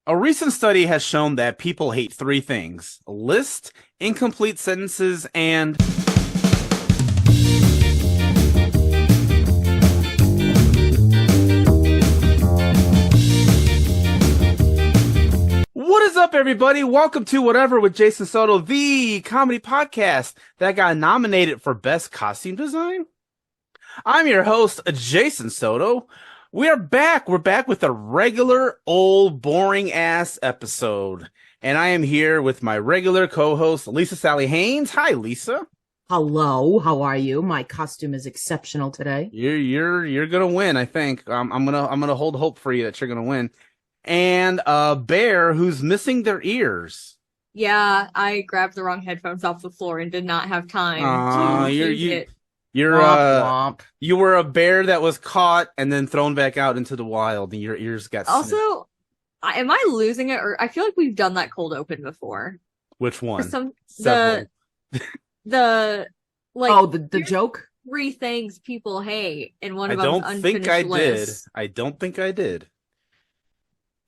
A recent study has shown that people hate three things: lists, incomplete sentences, and... What is up, everybody? Welcome to Whatever with Jason Soto, the comedy podcast that got nominated for Best Costume Design. I'm your host, Jason Soto. We are back. We're back with a regular, old, boring-ass episode. And I am here with my regular co-host, Lisa Sally Haynes. Hi, Lisa. Hello, how are you? My costume is exceptional today. You're gonna win, I think. I'm gonna hold hope for you that you're gonna win. And a bear who's missing their ears. Yeah, I grabbed the wrong headphones off the floor and did not have time to use it. Womp. You were a bear that was caught and then thrown back out into the wild, and your ears got snipped. Also, am I losing it? Or I feel like we've done that cold open before. Which one? The joke? 3 things people hate, and one of I them don't is think I unfinished list. did. I don't think I did.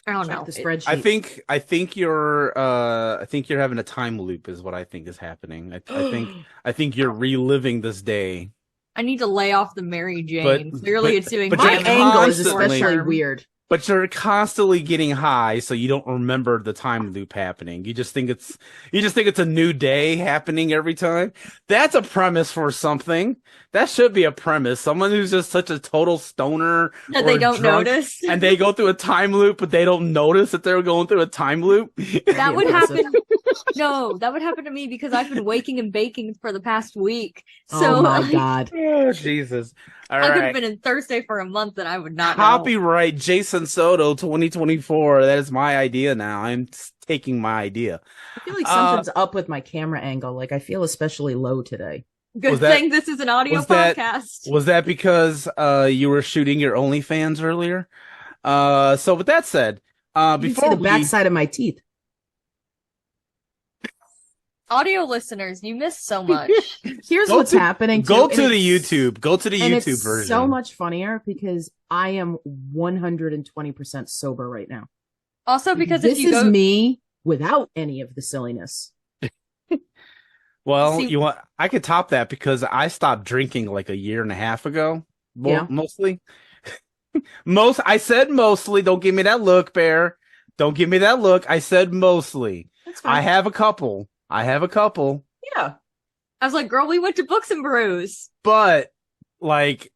I don't Check know. the spreadsheet. I think you're having a time loop is what I think is happening. I think you're reliving this day. I need to lay off the Mary Jane. Clearly, it's doing but My you're angle is constantly- especially weird. But you're constantly getting high, so you don't remember the time loop happening. You just think it's a new day happening every time. That's a premise for something. That should be a premise. Someone who's just such a total stoner that or they don't drunk, notice. and they go through a time loop, but they don't notice that they're going through a time loop. That would happen. No, that would happen to me because I've been waking and baking for the past week. So Oh my god. Oh, Jesus. All I could right. have been in Thursday for a month and I would not know. Copyright Jason Soto 2024. That is my idea now. I'm taking my idea. I feel like something's up with my camera angle. Like I feel especially low today. Good thing this is an audio podcast. Was that because you were shooting your OnlyFans earlier? So with that said, You can see before the backside of my teeth. Audio listeners, you missed so much. Here's Go what's to- happening. go too, to and the it's- YouTube. Go to the and YouTube it's version. so much funnier because I am 120% sober right now. Also, because this if you is go, me without any of the silliness. Well, See- I could top that because I stopped drinking like a year and a half ago. Yeah. Mostly. I said mostly. Don't give me that look, Bear. Don't give me that look. I said mostly. That's I have a couple. Yeah. I was like, girl, we went to Books and Brews. But like,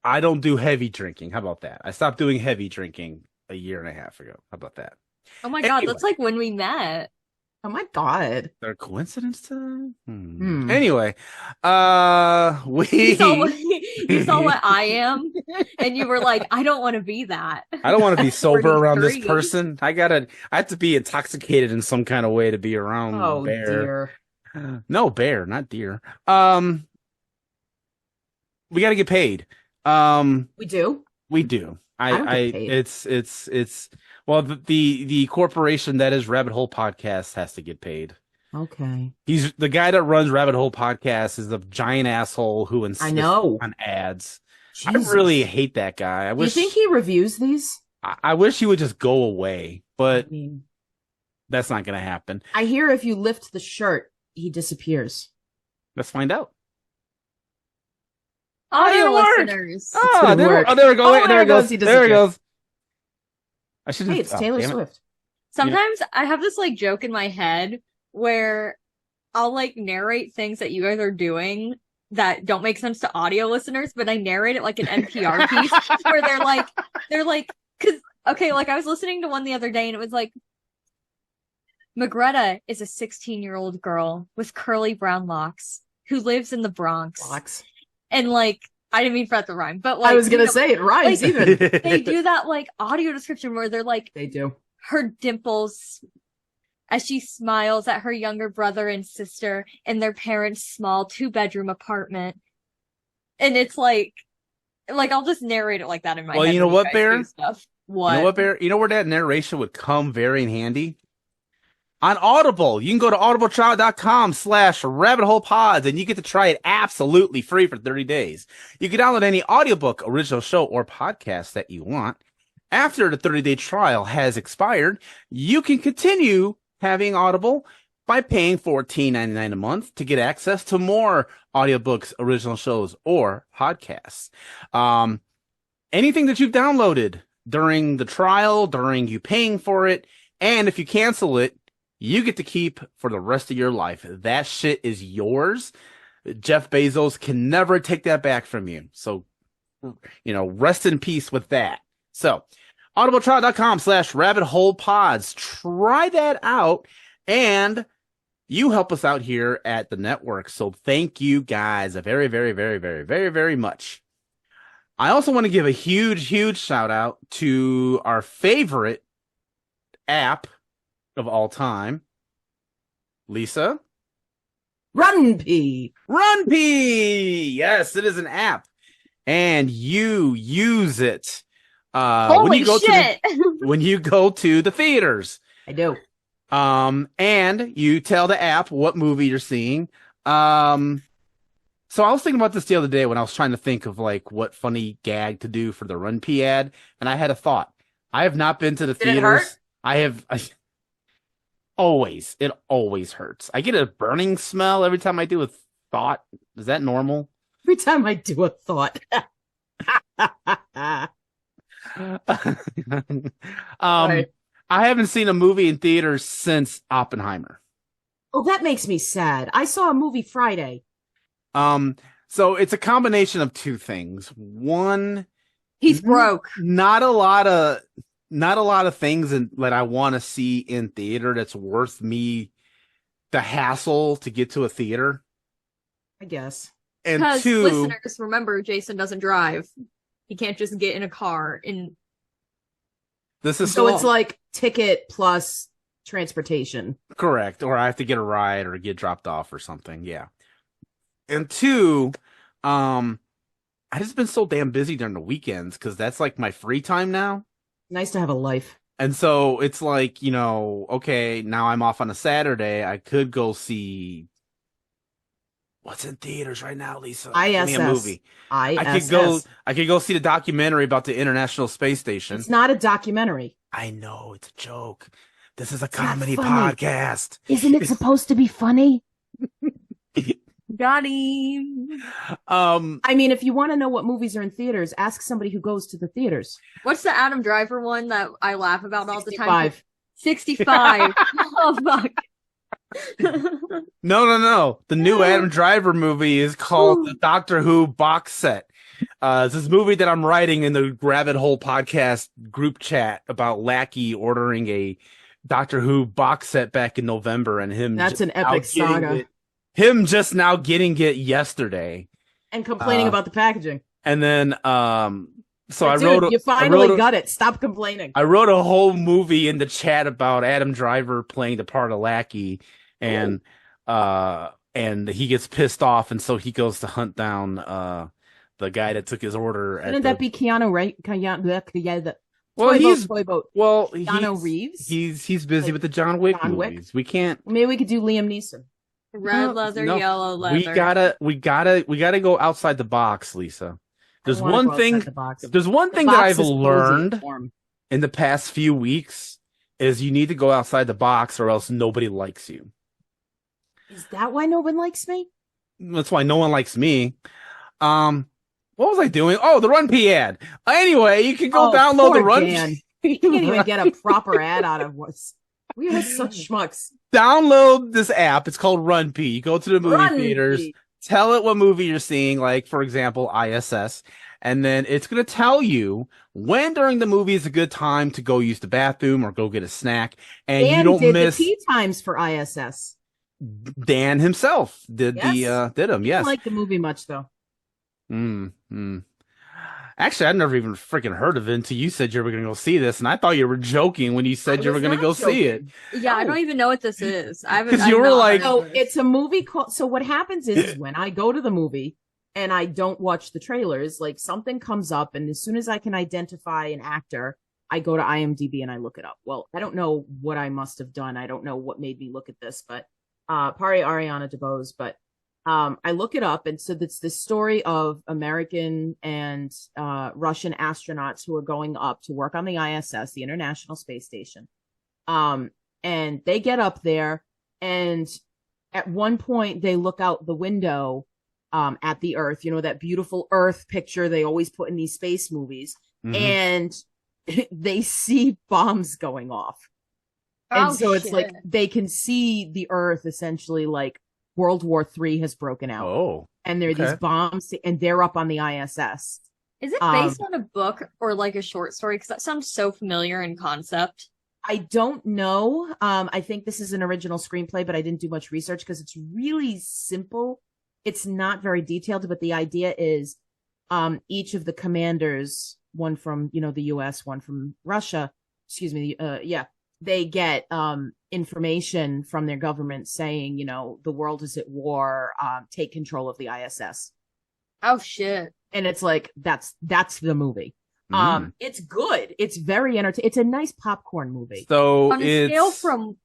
I don't do heavy drinking. How about that? I stopped doing heavy drinking a year and a half ago. How about that? Oh my god, Anyway. that's like when we met. Oh my god. Is there a coincidence to that? Hmm. Anyway, You saw what I am, and you were like, I don't want to be that. I don't want to be sober around this 33. person. I have to be intoxicated in some kind of way to be around Oh Bear. dear. No, Bear, not deer. We got to get paid. We do? We do. I don't get paid. It's well, the corporation that is Rabbit Hole Podcast has to get paid. Okay. He's the guy that runs Rabbit Hole Podcast is a giant asshole who insists I know. on ads. Jesus. I really hate that guy. I You wish think he reviews these? I wish he would just go away, but I mean, that's not going to happen. I hear if you lift the shirt, he disappears. Let's find out. Audio it worked. listeners. Oh, didn't work. there we go. Oh, Wait, there there it goes. he There it disappeared. goes. I should. Hey, it's Taylor damn it. Swift. Sometimes I have this like joke in my head where I'll like narrate things that you guys are doing that don't make sense to audio listeners, but I narrate it like an NPR piece where they're like, cause okay, like I was listening to one the other day and it was like, Magretta is a 16-year-old girl with curly brown locks who lives in the Bronx. Box. And like, I didn't mean for that to rhyme, but like, I was you gonna know, say it rhymes like- even. they do that like audio description where they're like, They do. her dimples as she smiles at her younger brother and sister in their parents' small 2-bedroom apartment. And it's like I'll just narrate it like that in my head. Well, you know when what, guys Bear? do stuff. What? You know what, Bear? You know where that narration would come very in handy? On Audible. You can go to audibletrial.com/rabbitholepods and you get to try it absolutely free for 30 days. You can download any audiobook, original show, or podcast that you want. After the 30-day trial has expired, you can continue having Audible by paying $14.99 a month to get access to more audiobooks, original shows, or podcasts. Anything that you've downloaded during the trial, during you paying for it, and if you cancel it, you get to keep for the rest of your life. That shit is yours. Jeff Bezos can never take that back from you. So, rest in peace with that. So, audibletrial.com/rabbitholepods. Try that out, and you help us out here at the network. So thank you guys very, very, very, very, very, very much. I also want to give a huge, huge shout out to our favorite app of all time, Lisa. RunPee. RunPee. Yes, it is an app, and you use it Holy shit! When you go to the theaters. I do. And you tell the app what movie you're seeing. So I was thinking about this the other day when I was trying to think of like what funny gag to do for the RunPee ad, and I had a thought. I have not been to the theaters. It hurt? It always hurts. I get a burning smell every time I do a thought. Is that normal? Every time I do a thought. I haven't seen a movie in theaters since Oppenheimer. Oh, that makes me sad. I saw a movie Friday. So it's a combination of two things. One, He's broke. Not a lot of things that I want to see in theater that's worth me the hassle to get to a theater. I guess. And Because two, listeners, remember, Jason doesn't drive. He can't just get in a car. this is So it's like ticket plus transportation. correct, or I have to get a ride or get dropped off or something. Yeah. And two, I just been so damn busy during the weekends because that's like my free time now. Nice to have a life. And so it's like, okay, now I'm off on a Saturday. I could go see what's in theaters right now, Lisa. Give me a movie. ISS. I could go see the documentary about the International Space Station. It's not a documentary. I know, it's a joke. This is a not comedy funny. podcast. Isn't it supposed to be funny? Got him. I mean, if you want to know what movies are in theaters, ask somebody who goes to the theaters. What's the Adam Driver one that I laugh about all the time? 65. 65. Oh, fuck. No. The new Adam Driver movie is called the Doctor Who box set. It's this movie that I'm writing in the Rabbit Hole podcast group chat about Lackey ordering a Doctor Who box set back in November, and him. That's an epic saga. Him just now getting it yesterday. And complaining about the packaging. And then, so Like, dude, you finally got it. Stop complaining. I wrote a whole movie in the chat about Adam Driver playing the part of Lackey, and he gets pissed off, and so he goes to hunt down the guy that took his order. Didn't that be Keanu, right? Toy boat. Keanu Reeves. He's busy with the John Wick movies. We can't. Maybe we could do Liam Neeson. Red leather, yellow leather. We gotta go outside the box, Lisa. There's one thing that I've learned in the past few weeks is you need to go outside the box or else nobody likes you. Is that why no one likes me? That's why no one likes me. What was I doing? Oh, the RunPee ad. Anyway, you can go download the RunPee. You can't even get a proper ad out of us. We are such schmucks. Download this app. It's called RunPee. You go to the movie theaters, tell it what movie you're seeing, like, for example, ISS, and then it's going to tell you when during the movie is a good time to go use the bathroom or go get a snack, and you don't miss the tea times for ISS. Dan himself did them. I Yes. don't like the movie much, though. Actually, I'd never even freaking heard of it until you said you were going to go see this, and I thought you were joking when you said you were going to go see it. Yeah, I don't even know what this is. Because you were like, "Oh, it's a movie called." So what happens is when I go to the movie and I don't watch the trailers, like something comes up, and as soon as I can identify an actor, I go to IMDb and I look it up. Well, I don't know what I must have done. I don't know what made me look at this, but Pari Ariana DeBose, but I look it up, and so it's the story of American and Russian astronauts who are going up to work on the ISS, the International Space Station. And they get up there, and at one point they look out the window at the Earth, that beautiful Earth picture they always put in these space movies, and they see bombs going off. And so it's like they can see the Earth essentially like World War III has broken out. Oh. And there are these bombs, and they're up on the ISS. Is it based on a book or like a short story? Because that sounds so familiar in concept. I don't know. I think this is an original screenplay, but I didn't do much research because it's really simple. It's not very detailed, but the idea is each of the commanders, one from, the US, one from Russia, they get information from their government saying, the world is at war, take control of the ISS. Oh, shit. And it's like, that's the movie. It's good. It's very entertaining. It's a nice popcorn movie. So on a scale from...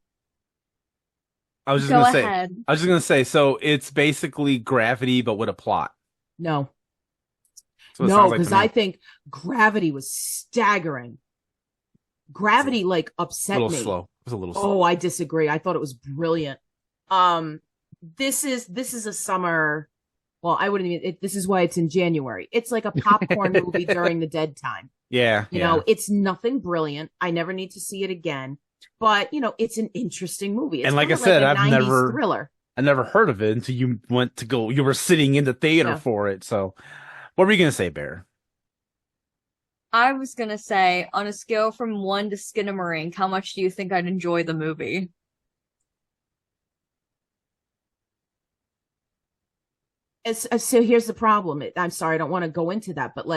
I was just going to say, so it's basically Gravity, but with a plot. No. No, because I think Gravity was staggering. Gravity upset me. It was a little slow. Oh, I disagree. I thought it was brilliant. This is a summer. Well, I wouldn't even. This is why it's in January. It's like a popcorn movie during the dead time. Yeah, you know, it's nothing brilliant. I never need to see it again. But it's an interesting movie. It's and like I said, I've never thriller. I never heard of it until you went to go. You were sitting in the theater for it. So, what were you gonna say, Bear? I was gonna say, on a scale from 1 to Skinamarink, how much do you think I'd enjoy the movie? So here's the problem. I'm sorry, I don't want to go into that, but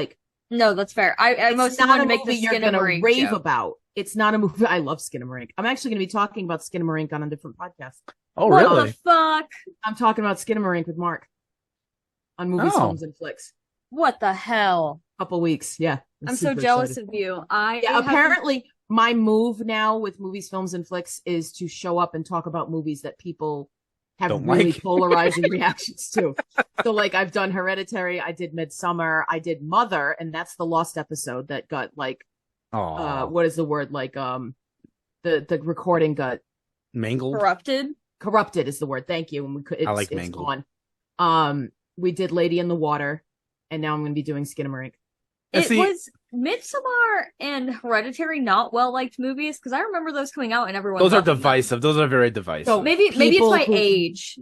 no, that's fair. I mostly want to make the Skinamarink rave joke. About. It's not a movie. I love Skinamarink. I'm actually going to be talking about Skinamarink on a different podcast. Oh, really? What the fuck? I'm talking about Skinamarink with Mark on Movies, Films, and Flicks. What the hell? Couple weeks, yeah. I'm so jealous of you. Apparently, my move now with Movies, Films, and Flicks is to show up and talk about movies that people have really polarizing reactions to. So, I've done Hereditary, I did Midsummer, I did Mother, and that's the lost episode that got what is the word? The recording got mangled. Corrupted is the word. Thank you. And I like mangled. Gone. We did Lady in the Water, and now I'm going to be doing Skinamarink. Was Midsommar and Hereditary not well-liked movies? Because I remember those coming out and everyone. Those are divisive. Those are very divisive. So maybe it's my age.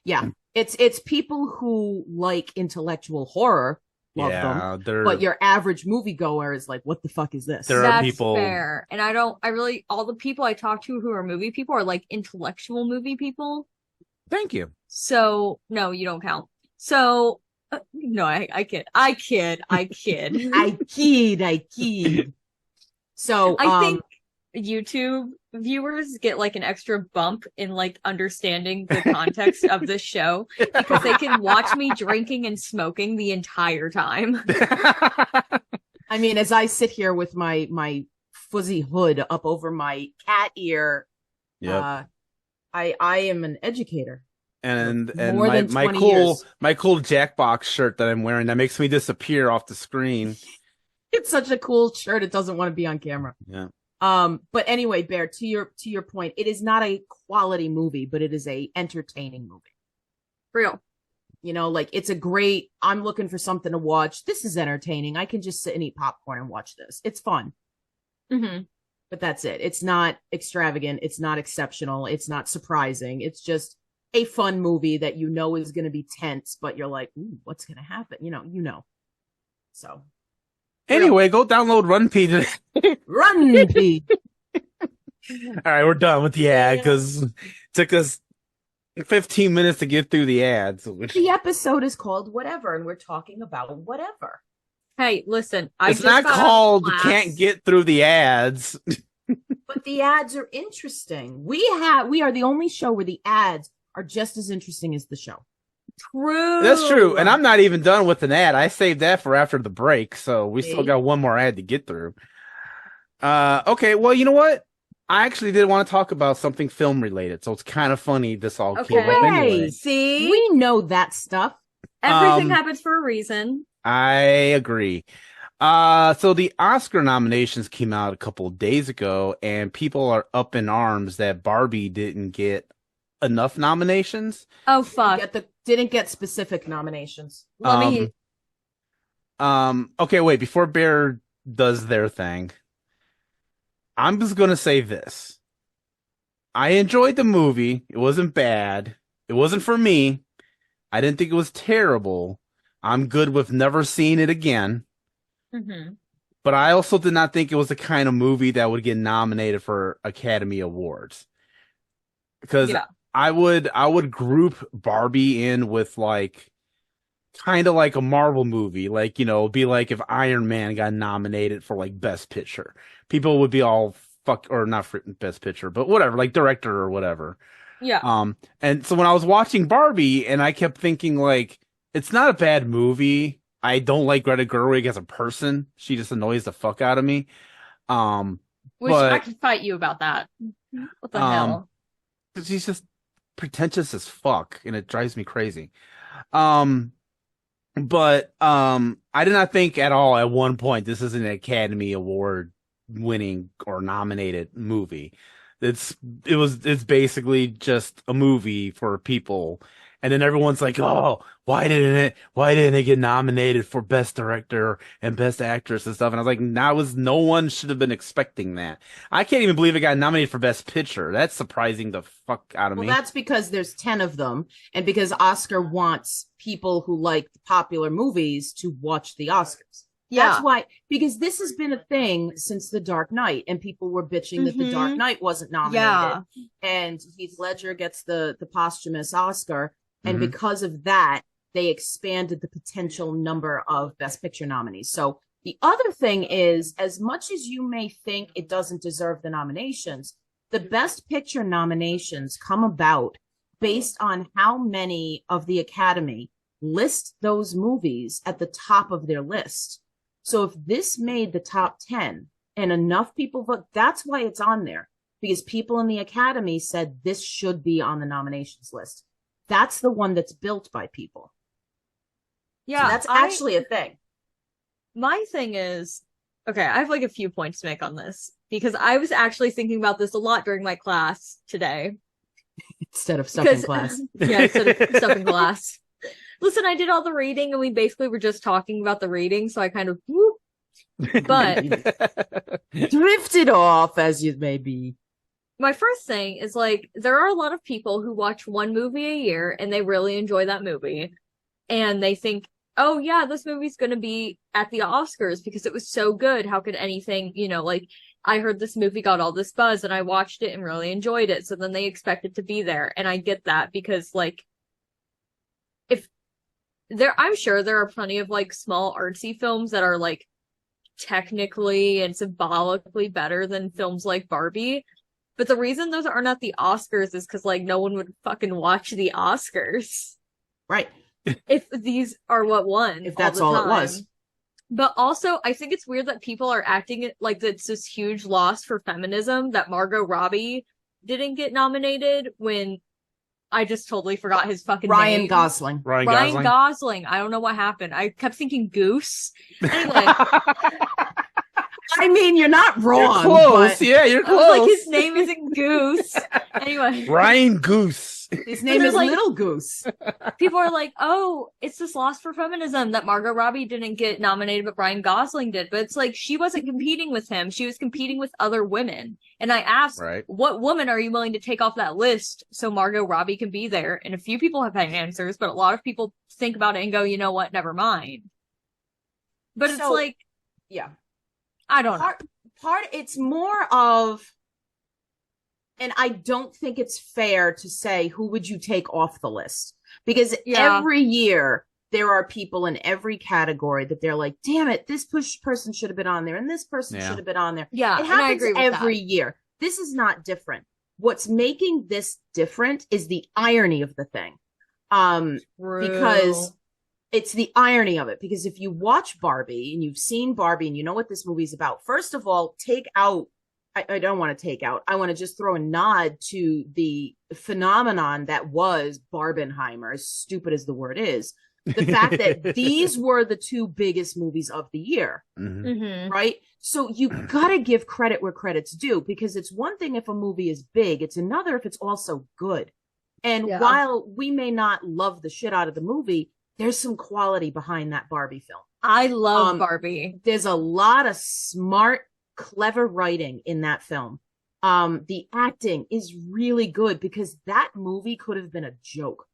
Yeah, it's people who like intellectual horror love them, but your average moviegoer is like, "What the fuck is this?" That's fair, and all the people I talk to who are movie people are like intellectual movie people. Thank you. So no, you don't count. So. No, I kid. So I think YouTube viewers get an extra bump in understanding the context of this show because they can watch me drinking and smoking the entire time. I mean, as I sit here with my fuzzy hood up over my cat ear, I am an educator. And my cool Jackbox shirt that I'm wearing that makes me disappear off the screen. It's such a cool shirt. It doesn't want to be on camera. Yeah. But anyway, Bear, to your point, it is not a quality movie, but it is a entertaining movie. Real. It's a great. I'm looking for something to watch. This is entertaining. I can just sit and eat popcorn and watch this. It's fun. Mm-hmm. But that's it. It's not extravagant. It's not exceptional. It's not surprising. It's just a fun movie that is going to be tense, but you're like, ooh, what's going to happen? So. Anyway, go download RunPee today. RunPee. All right, we're done with the ad because it took us 15 minutes to get through the ads. The episode is called Whatever, and we're talking about whatever. Hey, listen. It's not called Can't Get Through the Ads. But the ads are interesting. We are the only show where the ads are just as interesting as the show. True. That's true. And I'm not even done with an ad. I saved that for after the break. So we still got one more ad to get through. Okay. Well, you know what? I actually did want to talk about something film related, so it's kind of funny this all came up Okay. anyway. See? We know that stuff. Everything happens for a reason. I agree. So the Oscar nominations came out a couple of days ago, and people are up in arms that Barbie didn't get enough nominations. Oh, fuck. Didn't get specific nominations. Let me... Okay, wait, before Bear does their thing, I'm just gonna say this. I enjoyed the movie. It wasn't bad. It wasn't for me. I didn't think it was terrible. I'm good with never seeing it again. Mhm. But I also did not think it was the kind of movie that would get nominated for Academy Awards. Because Yeah. I would group Barbie in with like kind of like a Marvel movie. Like, you know, it'd be like if Iron Man got nominated for like Best Picture. People would be all fuck, or not for Best Picture, but whatever, like director or whatever. Yeah. And so when I was watching Barbie and I kept thinking like, it's not a bad movie. I don't like Greta Gerwig as a person. She just annoys the fuck out of me. Which but I could fight you about that. What the hell? she's just pretentious as fuck, and it drives me crazy. But I did not think at all at one point this is an Academy Award winning or nominated movie. It's basically just a movie for people. And then everyone's like, "Oh, why didn't it get nominated for Best Director and Best Actress and stuff?" And I was like, no one should have been expecting that. I can't even believe it got nominated for Best Picture. That's surprising the fuck out of me. Well, that's because there's 10 of them, and because Oscar wants people who like popular movies to watch the Oscars. Yeah. That's why, because this has been a thing since The Dark Knight, and people were bitching that The Dark Knight wasn't nominated. Yeah. And Heath Ledger gets the posthumous Oscar. And Mhm. because of that, they expanded the potential number of Best Picture nominees. So the other thing is, as much as you may think it doesn't deserve the nominations, the Best Picture nominations come about based on how many of the Academy list those movies at the top of their list. So if this made the top 10 and enough people vote, that's why it's on there, because people in the Academy said this should be on the nominations list. That's the one that's built by people. Yeah. So that's actually a thing. My thing is, okay, I have like a few points to make on this because I was actually thinking about this a lot during my class today. Instead of stuff in class. Yeah, instead of stuff in class. Listen, I did all the reading and we basically were just talking about the reading, so I kind of whoop. But drifted off, as you may be. My first thing is like, there are a lot of people who watch one movie a year and they really enjoy that movie. And they think, oh yeah, this movie's going to be at the Oscars because it was so good. How could anything, like I heard this movie got all this buzz and I watched it and really enjoyed it. So then they expect it to be there. And I get that because like, I'm sure there are plenty of like small artsy films that are like technically and symbolically better than films like Barbie. But the reason those aren't at the Oscars is because, like, no one would fucking watch the Oscars. Right. If these are what won. If that's all it was. But also, I think it's weird that people are acting like it's this huge loss for feminism that Margot Robbie didn't get nominated when I just totally forgot his fucking Ryan name. Gosling. Ryan Gosling. I don't know what happened. I kept thinking Goose. Anyway. I mean, you're not wrong. You're close. Yeah, you're close. I was like, his name isn't Goose. Anyway. Ryan Goose. His name is like, Little Goose. People are like, oh, it's this loss for feminism that Margot Robbie didn't get nominated, but Ryan Gosling did. But it's like, she wasn't competing with him. She was competing with other women. And I asked, what woman are you willing to take off that list so Margot Robbie can be there? And a few people have had answers, but a lot of people think about it and go, you know what, never mind. But it's like, yeah. I don't know. It's more of, and I don't think it's fair to say who would you take off the list, because every year there are people in every category that they're like, damn it, this person should have been on there and this person should have been on there. Yeah, it happens every that. year. This is not different. What's making this different is the irony of the thing. Because it's the irony of it, because if you watch Barbie and you've seen Barbie and you know what this movie's about, first of all, take out I don't want to take out. I want to just throw a nod to the phenomenon that was Barbenheimer, as stupid as the word is. The fact that these were the two biggest movies of the year, right? So you got to give credit where credit's due, because it's one thing if a movie is big, it's another if it's also good. And while we may not love the shit out of the movie, there's some quality behind that Barbie film. I love Barbie. There's a lot of smart, clever writing in that film. The acting is really good, because that movie could have been a joke.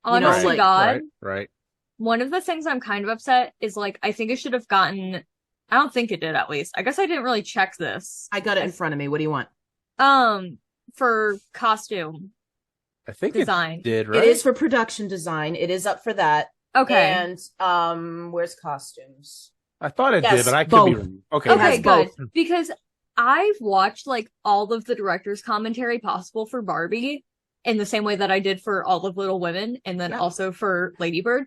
Honest to God, right. One of the things I'm kind of upset is, like, I think it should have gotten, I don't think it did, at least. I guess I didn't really check this. I got it in front of me. What do you want? For costume. I think design. It did, right? It is for production design. It is up for that. Okay. And where's costumes? I thought it did, but I could both. be wrong. Okay, Okay, good. both. Because I've watched, like, all of the director's commentary possible for Barbie in the same way that I did for all of Little Women, and then also for Lady Bird.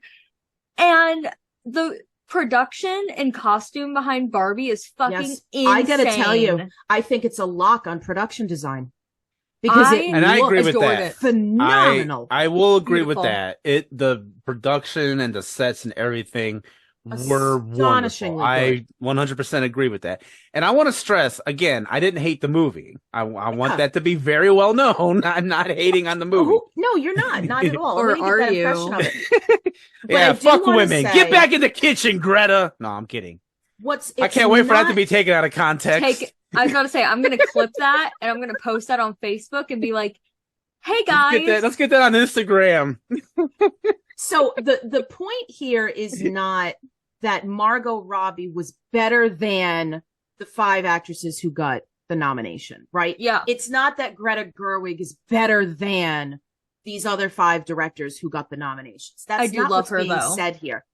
And the production and costume behind Barbie is fucking insane. I gotta tell you, I think it's a lock on production design. Because I agree with that. Phenomenal. I will agree with that. The production and the sets and everything were wonderful. I 100% agree with that. And I want to stress again, I didn't hate the movie. I want that to be very well known. I'm not hating on the movie. No, you're not at all. Or are you? Yeah, fuck women. Get back in the kitchen, Greta. No, I'm kidding. I can't wait for that to be taken out of context. I was about to say, I'm going to clip that and I'm going to post that on Facebook and be like, hey guys. Let's get that on Instagram. So the point here is not that Margot Robbie was better than the 5 actresses who got the nomination, right? Yeah. It's not that Greta Gerwig is better than these other 5 directors who got the nominations. That's not what's being said here.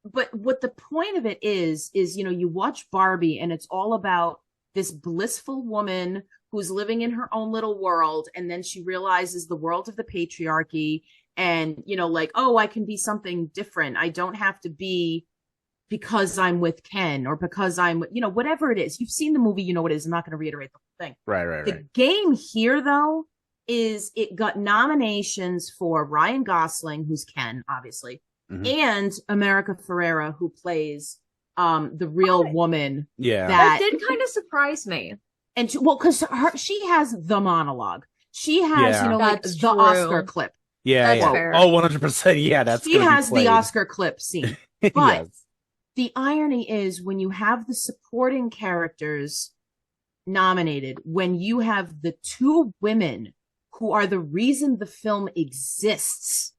But what the point of it is, you watch Barbie and it's all about this blissful woman who's living in her own little world. And then she realizes the world of the patriarchy and, oh, I can be something different. I don't have to be because I'm with Ken or because I'm, whatever it is. You've seen the movie, you know what it is. I'm not going to reiterate the whole thing. Right. The game here, though, is it got nominations for Ryan Gosling, who's Ken, obviously, and America Ferrera, who plays the real woman. Yeah. That did kind of surprise me. And because she has the monologue. She has, the Oscar clip. Yeah. Fair. Oh, 100%. Yeah, that's she has the Oscar clip scene. But yes. The irony is when you have the supporting characters nominated, when you have the 2 women who are the reason the film exists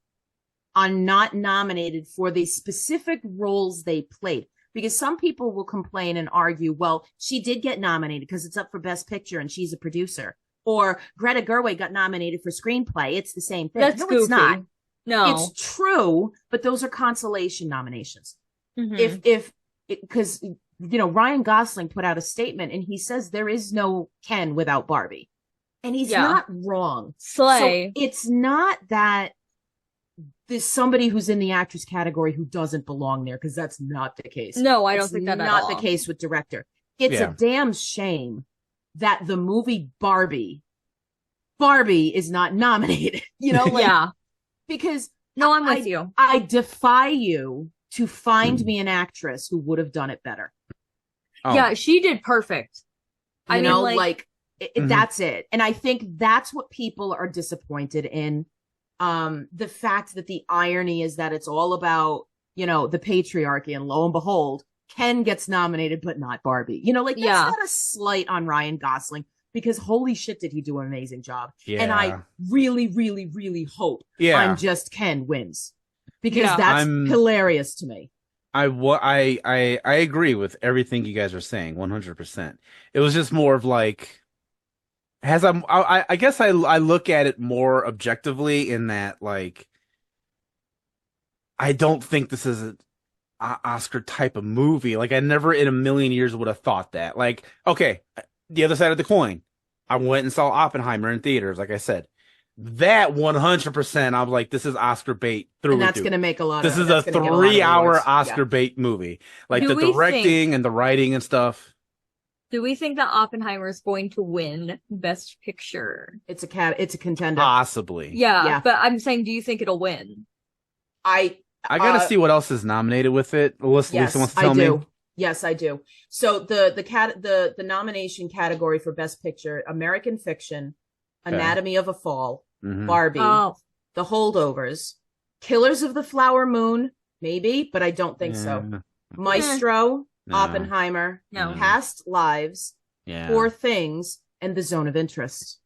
are not nominated for the specific roles they played. Because some people will complain and argue, well, she did get nominated because it's up for Best Picture and she's a producer. Or Greta Gerwig got nominated for screenplay. It's the same thing. That's goofy. It's not. No. It's true, but those are consolation nominations. Because Ryan Gosling put out a statement and he says there is no Ken without Barbie. And he's not wrong. Slay. So it's not that there's somebody who's in the actress category who doesn't belong there, because that's not the case. No, I don't think that at all. Not the case with director. It's a damn shame that the movie Barbie is not nominated. Because no, I'm with you. I defy you to find me an actress who would have done it better. Oh. Yeah, she did perfect. That's it. And I think that's what people are disappointed in. The fact that the irony is that it's all about, the patriarchy, and lo and behold, Ken gets nominated, but not Barbie. That's not a slight on Ryan Gosling, because holy shit, did he do an amazing job. Yeah. And I really, really, really hope I'm Just Ken wins, because that's hilarious to me. I agree with everything you guys are saying 100%. It was just more of like, I guess I look at it more objectively in that, like, I don't think this is an Oscar type of movie. Like, I never in a million years would have thought that. Like, okay, the other side of the coin, I went and saw Oppenheimer in theaters. Like I said, that 100%, I was like, this is Oscar bait through. And that's going to make a lot. This is a 3-hour Oscar bait movie. Like the directing and the writing and stuff. Do we think that Oppenheimer is going to win Best Picture? It's a contender. Possibly. Yeah, but I'm saying, do you think it'll win? I gotta see what else is nominated with it. Lisa Yes, wants to tell me. Yes, I do. So the nomination category for Best Picture: American Fiction, Anatomy of a Fall, Barbie, The Holdovers, Killers of the Flower Moon, maybe, but I don't think so. Maestro, Oppenheimer, Past Lives, Poor Things, and The Zone of Interest.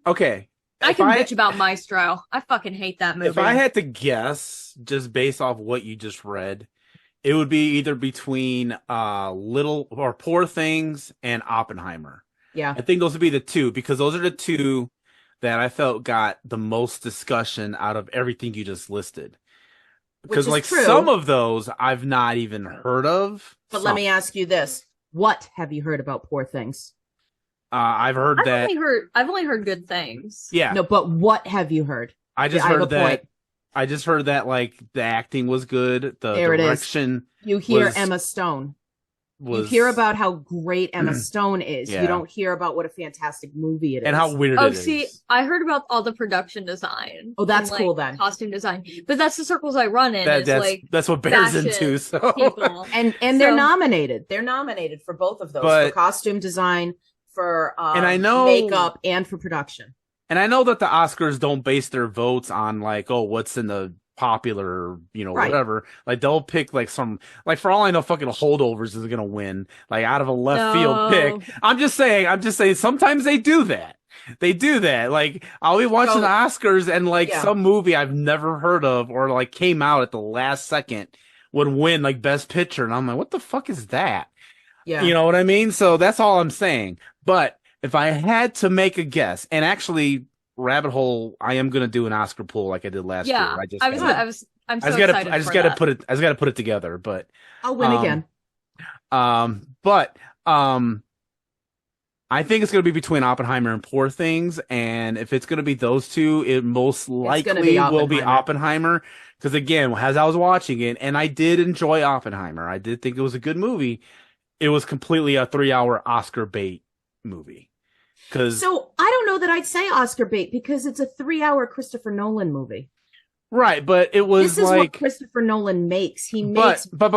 Okay. I can bitch about Maestro. I fucking hate that movie. If I had to guess, just based off what you just read, it would be either between Little or Poor Things and Oppenheimer. Yeah. I think those would be the two, because those are the two that I felt got the most discussion out of everything you just listed. Because like true. Some of those I've not even heard of. But let me ask you this. What have you heard about Poor Things? I've heard that. I've only heard good things. Yeah. No, but what have you heard? I just heard that. I just heard that like the acting was good. The direction. You hear Emma Stone. You hear about how great Emma Stone is. Yeah. You don't hear about what a fantastic movie it is. And how weird it is. See, I heard about all the production design. Oh, that's and, cool then. Costume design. But that's the circles I run in. That's what Bear's into. So. And they're nominated. They're nominated for both of those. For costume design, for and I know, makeup, and for production. And I know that the Oscars don't base their votes on like, oh, what's in the popular, whatever. Like they'll pick like some, like for all I know, fucking Holdovers is gonna win, like out of a left field pick. I'm just saying sometimes they do that. Like I'll be watching the Oscars and like some movie I've never heard of or like came out at the last second would win like Best Picture, and I'm like, what the fuck is that? Yeah. You know what I mean? So that's all I'm saying. But if I had to make a guess, and actually, Rabbit Hole, I am gonna do an Oscar poll like I did last year. I'm so excited. I just gotta put it together. But I'll win again. But I think it's gonna be between Oppenheimer and Poor Things, and if it's gonna be those two, it most likely will be Oppenheimer. Because again, as I was watching it, and I did enjoy Oppenheimer, I did think it was a good movie. It was completely a 3-hour Oscar bait movie. So I don't know that I'd say Oscar bait, because it's a 3-hour Christopher Nolan movie. Right, but it was this is what Christopher Nolan makes. He makes but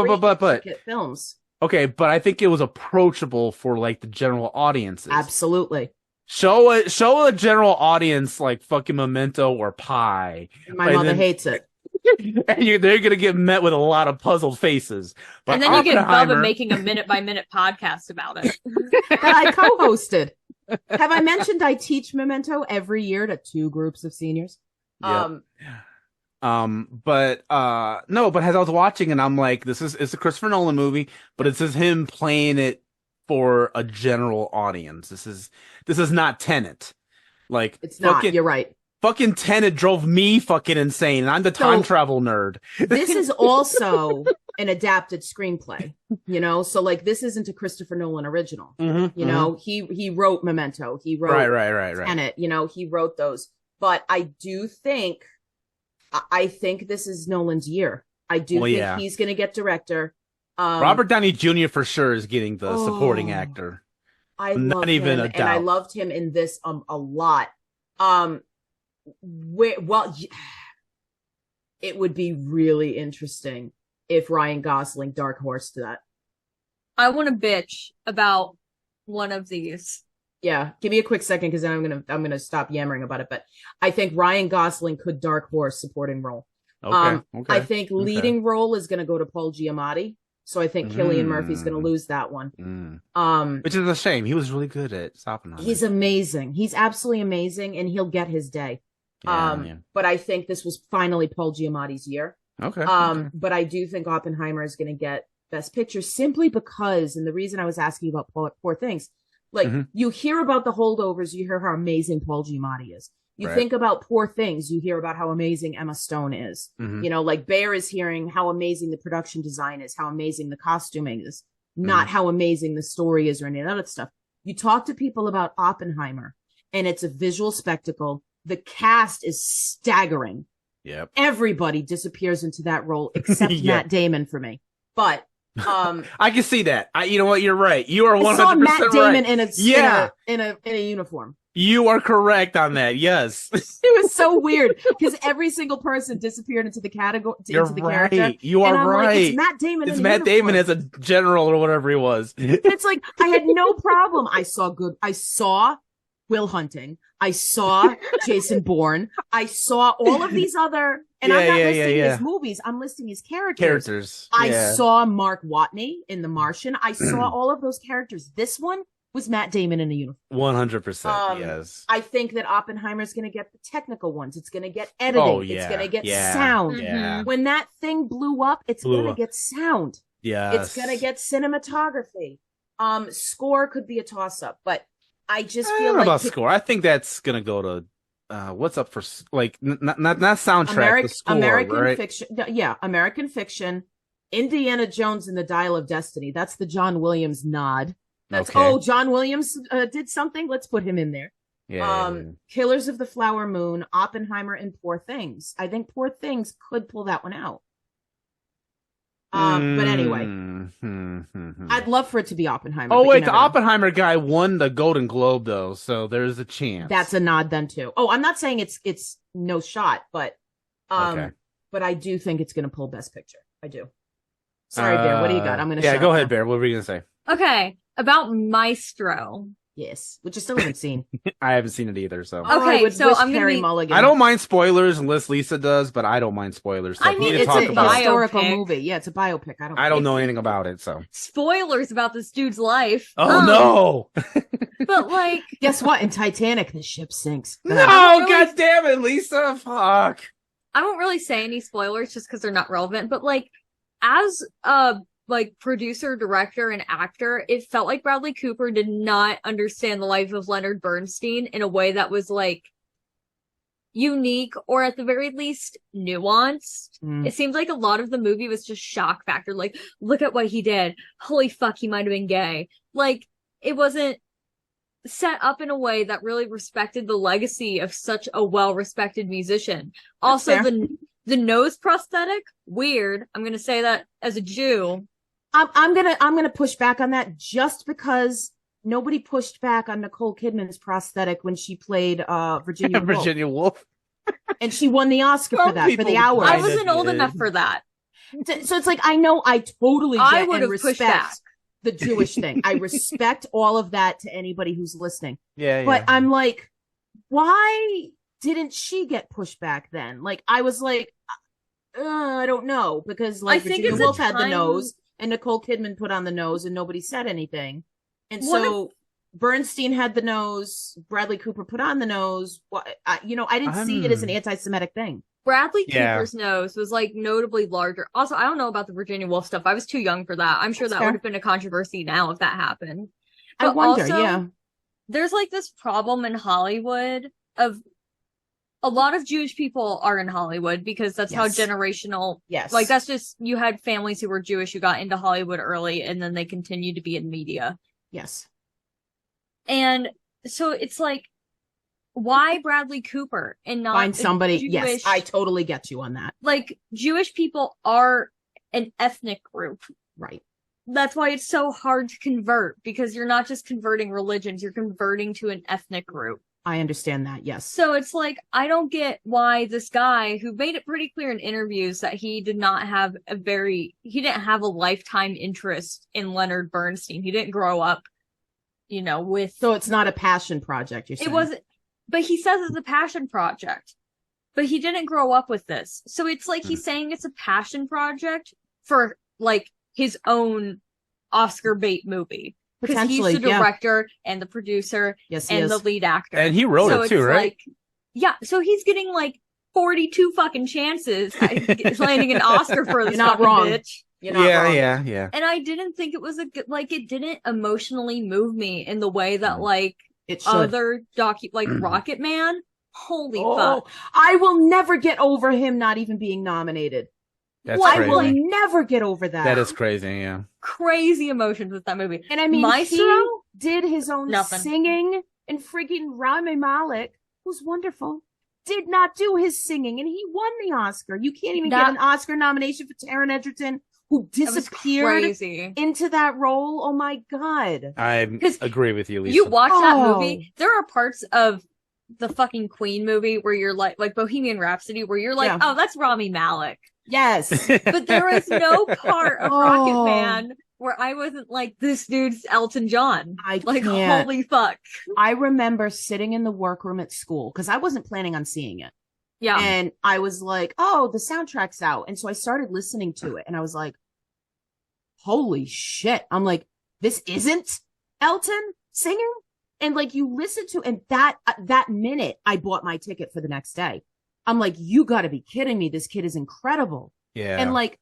films. Okay, but I think it was approachable for like the general audiences. Absolutely. Show a general audience like fucking Memento or Pi. My mother hates it. And they're gonna get met with a lot of puzzled faces. But and then you get Bubba making a minute-by-minute podcast about it. That I co-hosted. Have I mentioned I teach Memento every year to 2 groups of seniors? Yep. But as I was watching and I'm like, it's a Christopher Nolan movie, but it's just him playing it for a general audience. This is not Tenet. Like it's not. You're right. Fucking Tenet drove me fucking insane, and I'm the time travel nerd. This is also an adapted screenplay, So like, this isn't a Christopher Nolan original. He wrote Memento. He wrote right. Tenet. He wrote those. But I think this is Nolan's year. I do think he's going to get director. Robert Downey Jr. for sure is getting the supporting actor. I love him, and I loved him in this a lot. It would be really interesting if Ryan Gosling dark horsed that. I want to bitch about one of these. Yeah, give me a quick second, because then I'm gonna stop yammering about it. But I think Ryan Gosling could dark horse supporting role. Okay. I think leading role is gonna go to Paul Giamatti. So I think Cillian Murphy's gonna lose that one. Which is a shame. He was really good at Oppenheimer. He's amazing. He's absolutely amazing, and he'll get his day. But I think this was finally Paul Giamatti's year. Okay. But I do think Oppenheimer is gonna get Best Picture, simply because, and the reason I was asking about Poor Things. Like, you hear about The Holdovers, you hear how amazing Paul Giamatti is. You think about Poor Things, you hear about how amazing Emma Stone is. Like Bear is hearing how amazing the production design is, how amazing the costuming is, not how amazing the story is or any of that other stuff. You talk to people about Oppenheimer, and it's a visual spectacle. The cast is staggering. Yep. Everybody disappears into that role except Matt Damon for me. But I can see that. You know what? You're right. You are 100% I saw Matt Damon right. in a uniform. You are correct on that. Yes. It was so weird because every single person disappeared into the category. You're into the right. character. You are right. Like, it's Matt Damon. It's Matt Damon as a general or whatever he was. It's like I had no problem. I saw Will Hunting. I saw Jason Bourne. I saw all of these other, and I'm not listing his movies. I'm listing his characters. I saw Mark Watney in The Martian. I saw all of those characters. This one was Matt Damon in a uniform. 100%. Yes. I think that Oppenheimer's going to get the technical ones. It's going to get editing. Oh, yeah. It's going to get sound. Yeah. When that thing blew up, it's going to get sound. Yes. It's going to get cinematography. Score could be a toss-up, but I just feel like about score. I think that's gonna go to what's up for like not soundtrack, the score, American right? Fiction. Yeah, American Fiction, Indiana Jones and the Dial of Destiny. That's the John Williams nod. That's John Williams did something. Let's put him in there. Yeah. Killers of the Flower Moon, Oppenheimer, and Poor Things. I think Poor Things could pull that one out. But anyway, I'd love for it to be Oppenheimer. Oh wait, the Oppenheimer guy won the Golden Globe though, so there's a chance. That's a nod then too. Oh, I'm not saying it's no shot, but but I do think it's going to pull Best Picture. I do. Sorry, Bear. What do you got? I'm going to. Go ahead, Bear. What were you going to say? Okay, about Maestro. Yes, which I still haven't seen. I haven't seen it either, so. Okay, so I'm Carey Mulligan. I don't mind spoilers unless Lisa does, but I don't mind spoilers. So I mean, it's a historical movie. Yeah, it's a biopic. I don't know anything about it, so. Spoilers about this dude's life. Oh no! But like, guess what? In Titanic, the ship sinks. No, God damn it, Lisa! Fuck. I won't really say any spoilers just because they're not relevant. But like, as a producer, director, and actor, it felt like Bradley Cooper did not understand the life of Leonard Bernstein in a way that was like unique or at the very least nuanced. It seems like a lot of the movie was just shock factor. Like, look at what he did. Holy fuck, he might have been gay. Like, it wasn't set up in a way that really respected the legacy of such a well-respected musician. Also, the nose prosthetic, weird. I'm gonna say that as a Jew. I'm gonna push back on that just because nobody pushed back on Nicole Kidman's prosthetic when she played Virginia Woolf. Virginia Woolf. And she won the Oscar for that, for the hour. I wasn't old enough for that. So it's like, I know I totally get and respect the Jewish thing. I respect all of that to anybody who's listening. Yeah. But I'm like, why didn't she get pushed back then? Like, I was like, I don't know, because like Virginia Woolf had the nose and Nicole Kidman put on the nose and nobody said anything. And so Bernstein had the nose, Bradley Cooper put on the nose. I didn't see it as an anti-Semitic thing. Bradley Cooper's nose was like notably larger. Also, I don't know about the Virginia Woolf stuff. I was too young for that. I'm sure that would have been a controversy now if that happened. But I wonder, also, there's like this problem in Hollywood of a lot of Jewish people are in Hollywood because that's how generational. Yes. Like, that's just, you had families who were Jewish who got into Hollywood early and then they continued to be in media. Yes. And so it's like, why Bradley Cooper and not find somebody? Jewish, yes, I totally get you on that. Like, Jewish people are an ethnic group. Right. That's why it's so hard to convert, because you're not just converting religions, you're converting to an ethnic group. I understand that, yes. So it's like, I don't get why this guy who made it pretty clear in interviews that he didn't have a lifetime interest in Leonard Bernstein. He didn't grow up, with. So it's not a passion project, you're saying? It wasn't, but he says it's a passion project. But he didn't grow up with this. So it's like he's saying it's a passion project for, like, his own Oscar bait movie. Because he's the director and the producer and the lead actor. And he wrote it too, right? So he's getting like 42 fucking chances at landing an Oscar for this not wrong. bitch. You're not wrong. Yeah. And I didn't think it was it didn't emotionally move me in the way that it other Rocket Man. Holy fuck. I will never get over him not even being nominated. That's crazy. I will never get over that. That is crazy, yeah. Crazy emotions with that movie. And I mean, Maestro he did his own singing, and freaking Rami Malek, who's wonderful, did not do his singing, and he won the Oscar. You can't even get an Oscar nomination for Taron Egerton who That was disappeared crazy. into that role. Oh my God. I 'Cause agree with you, Lisa. You watch that Oh. movie, there are parts of the fucking Queen movie where you're like Bohemian Rhapsody, where you're like, Yeah. oh, that's Rami Malek. Yes. But there is no part of Oh. Rocket Man where I wasn't like, this dude's Elton John. I Like, can't. holy fuck. I remember sitting in the workroom at school because I wasn't planning on seeing it. Yeah. And I was like, oh, the soundtrack's out. And so I started listening to it and I was like, holy shit. I'm like, this isn't Elton singing? And like you listen to, and that minute I bought my ticket for the next day. I'm like, you gotta be kidding me. This kid is incredible. Yeah. And like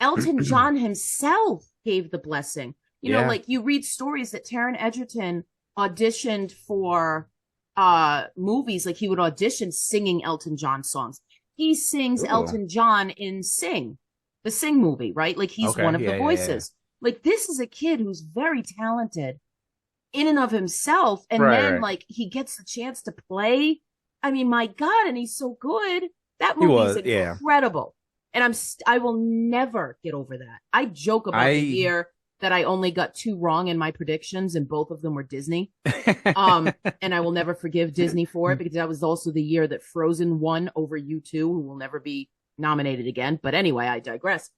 Elton John himself gave the blessing. You know, Yeah. like you read stories that Taron Egerton auditioned for movies, like he would audition singing Elton John songs. He sings Ooh. Elton John in Sing, the Sing movie, right? Like he's Okay, one of yeah, the yeah, voices. Like this is a kid who's very talented in and of himself, and Right, then right. like he gets the chance to play. I mean, my God, and he's so good. That He movie is was, yeah. incredible, and I will never get over that. I joke about the year that I only got 2 wrong in my predictions, and both of them were Disney. And I will never forgive Disney for it because that was also the year that Frozen won over U2, who will never be nominated again. But anyway, I digress.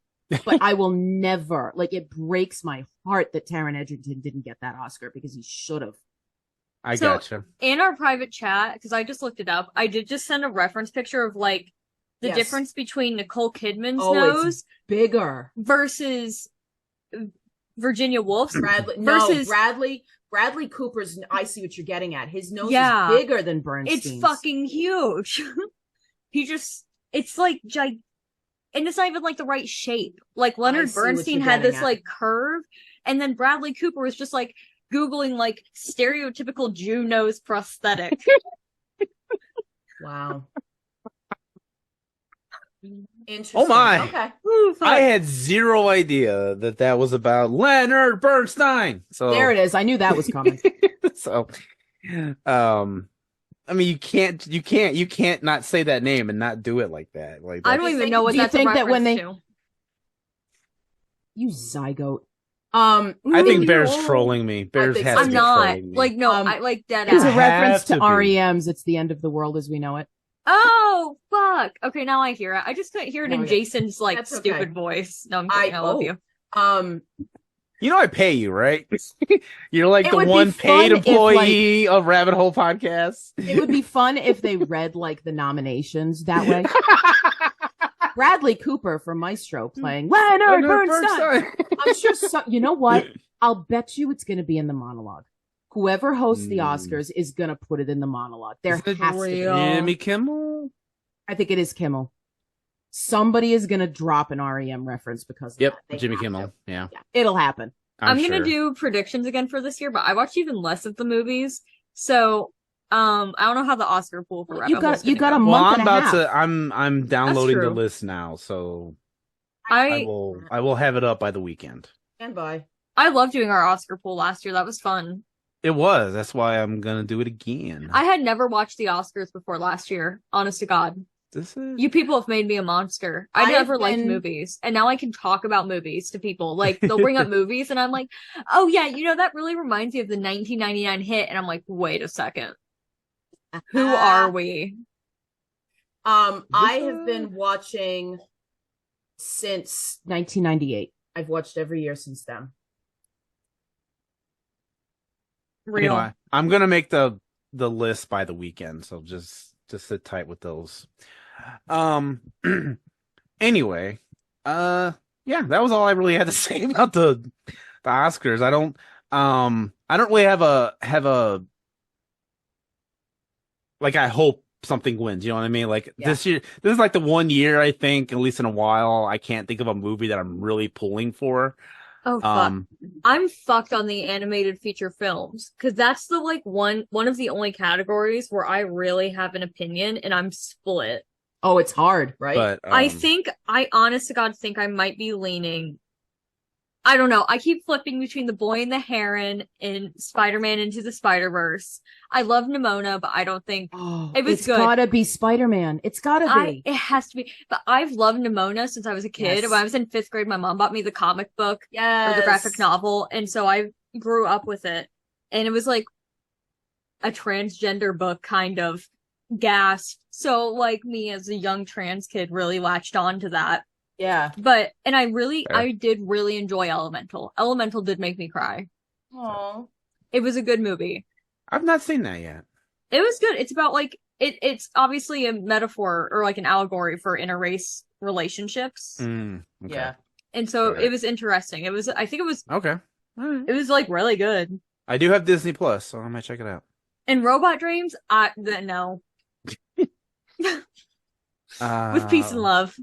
But I will never, like, it breaks my heart that Taron Egerton didn't get that Oscar because he should have. I So- gotcha. In our private chat, because I just looked it up, I did just send a reference picture of like the Yes. difference between Nicole Kidman's Oh, it's nose bigger. versus Virginia Woolf's. Bradley, Versus- Bradley Cooper's, I see what you're getting at. His nose Yeah. is bigger than Bernstein's. It's fucking huge. It's like and it's not even like the right shape. Like I Leonard see what Bernstein you're had this getting at. like curve, and then Bradley Cooper was just like Googling like stereotypical Jew nose prosthetic. Wow. Interesting. Oh my. Okay. Ooh, fuck. I had zero idea that was about Leonard Bernstein. So There it is. I knew that was coming. So, I mean, you can't not say that name and not do it like that. Like I that. don't Do you even think- know what do you that's a think that when reference to. You zygote. I think ooh, Bear's oh. trolling me. Bear's think has so. to I'm be not. trolling me. Like, no, Um, I like dead It's a ass. have reference to to be. REM's It's the End of the World as We Know It. Oh, fuck. Okay, now I hear it. I just couldn't hear it in Oh, yeah. Jason's, like, That's stupid okay. voice. No, I'm kidding. I love you. You know I pay you, right? You're like It the would be one paid fun if, employee of Rabbit Hole Podcast. it would be fun if they read like the nominations that way. Bradley Cooper from Maestro playing Leonard Bernstein. I'm sure you know what? I'll bet you it's going to be in the monologue. Whoever hosts the Oscars is going to put it in the monologue. There Is it has to be. Jimmy Kimmel? I think it is Kimmel. Somebody is going to drop an REM reference because of Yep, that. They Jimmy have Kimmel. to. Yeah, Yeah, it'll happen. I'm sure. gonna do predictions again for this year, but I watched even less of the movies. So, I don't know how the Oscar pool for Rabbit Hole's You got gonna a go. Well, month I'm and a about half. to. I'm downloading the true. list now, so I will have it up by the weekend. Stand by. I loved doing our Oscar pool last year. That was fun. It was. That's why I'm gonna do it again. I had never watched the Oscars before last year. Honest to God. This is You people have made me a monster. I I've never liked been- movies, and now I can talk about movies to people. Like, they'll bring up movies, and I'm like, oh yeah, that really reminds me of the 1999 hit, and I'm like, wait a second. Who are we? I have been watching since 1998. I've watched every year since then. Real. Anyway, I'm gonna make the list by the weekend, so just sit tight with those. Anyway, yeah, that was all I really had to say about the Oscars. I don't really have a like, I hope something wins, you know what I mean? Like, Yeah. this year, this is like the one year, I think, at least in a while, I can't think of a movie that I'm really pulling for. Oh fuck. I'm fucked on the animated feature films because that's the like one of the only categories where I really have an opinion and I'm split. Oh, it's hard, right? But I honest to God think I might be leaning I don't know. I keep flipping between The Boy and the Heron and Spider-Man Into the Spider-Verse. I love Nimona, but I don't think it was it's good. gotta be Spider-Man. It's gotta be. It has to be. But I've loved Nimona since I was a kid. Yes. When I was in 5th grade, my mom bought me the comic book or the graphic novel, and so I grew up with it. And it was like a transgender book, kind of. Gasp. So, like, me as a young trans kid really latched on to that. Yeah. But, and I did really enjoy Elemental. Elemental did make me cry. Aww. It was a good movie. I've not seen that yet. It was good. It's about, like, it's obviously a metaphor or, like, an allegory for interrace relationships. Okay. Yeah. And so Okay. it was interesting. I think it was, Okay. All right. it was, like, really good. I do have Disney Plus, so I might check it out. And Robot Dreams, no. With peace and love.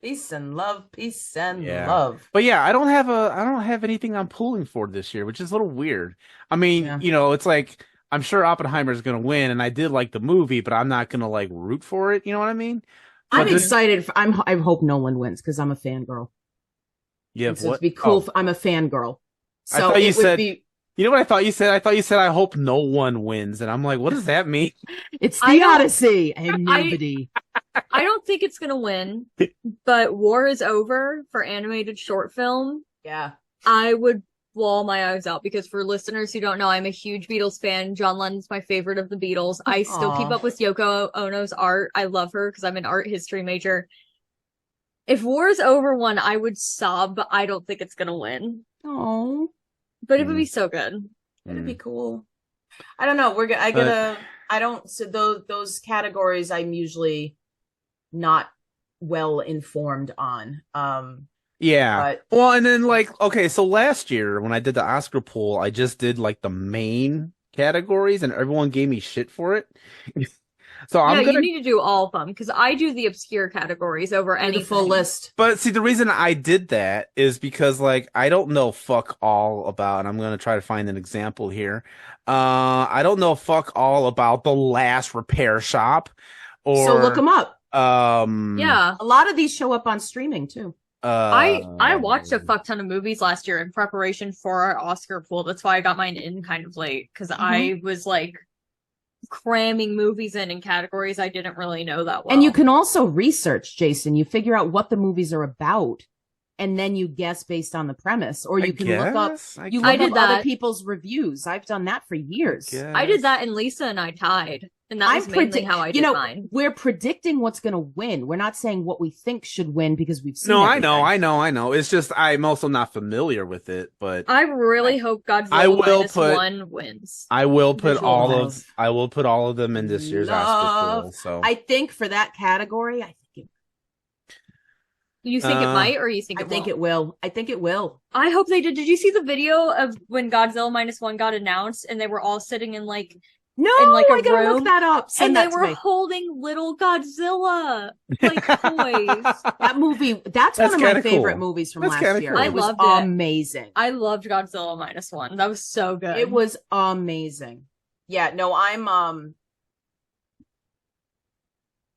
Peace and love, peace and Yeah. love. But yeah, I don't have anything I'm pulling for this year, which is a little weird. I mean, Yeah. it's like I'm sure Oppenheimer's gonna win, and I did like the movie, but I'm not gonna like root for it. You know what I mean? I'm But this- excited. I hope Nolan wins because I'm a fangirl. Yeah, And so what? it'd be cool. Oh, I'm a fangirl. I So thought you it would said- be. you know what I thought you said? I thought you said I hope no one wins, and I'm like, what does that mean? It's I the don't- Odyssey and nobody. I don't think it's gonna win, but War is Over for animated short film. Yeah. I would bawl my eyes out because for listeners who don't know, I'm a huge Beatles fan. John Lennon's my favorite of the Beatles. I still keep Aw. up with Yoko Ono's art. I love her because I'm an art history major. If War is Over won, I would sob, but I don't think it's gonna win. Oh, But it would be so good. it'd be cool. I don't know. I don't. So those categories, I'm usually not well informed on. Yeah. But Well, and then like, okay, so last year when I did the Oscar poll, I just did like the main categories, and everyone gave me shit for it. So I'm Yeah, gonna. you need to do all of them because I do the obscure categories over any anything. full list. But see, the reason I did that is because, like, I don't know fuck all about, and I'm going to try to find an example here. I don't know fuck all about The Last Repair Shop, or So look them up. Yeah. A lot of these show up on streaming too. I watched a fuck ton of movies last year in preparation for our Oscar pool. That's why I got mine in kind of late because I was like cramming movies in categories I didn't really know that well. And you can also research, Jason. You figure out what the movies are about, and then you guess based on the premise, or you can look up. You I look did up that. other people's reviews. I've done that for years. I did that, and Lisa and I tied, and that was mainly how I did mine. We're predicting what's going to win. We're not saying what we think should win because we've seen. No, everything. I know. It's just I'm also not familiar with it, but I really hope Godzilla I will -1 wins. I will put Visual all love. of them in this year's Oscar pool. So I think for that category, You think it might, or you think it won't? it will. I think it will. I hope they did. Did you see the video of when Godzilla -1 got announced, and they were all sitting in like No, in like a I gotta room, look that up. and Send they that to were me. holding little Godzilla like toys. That movie, that's one of my kinda favorite cool. movies from That's last kinda year. cool. I It was loved it. amazing. I loved Godzilla -1. That was so good. It was amazing. Yeah, no, I'm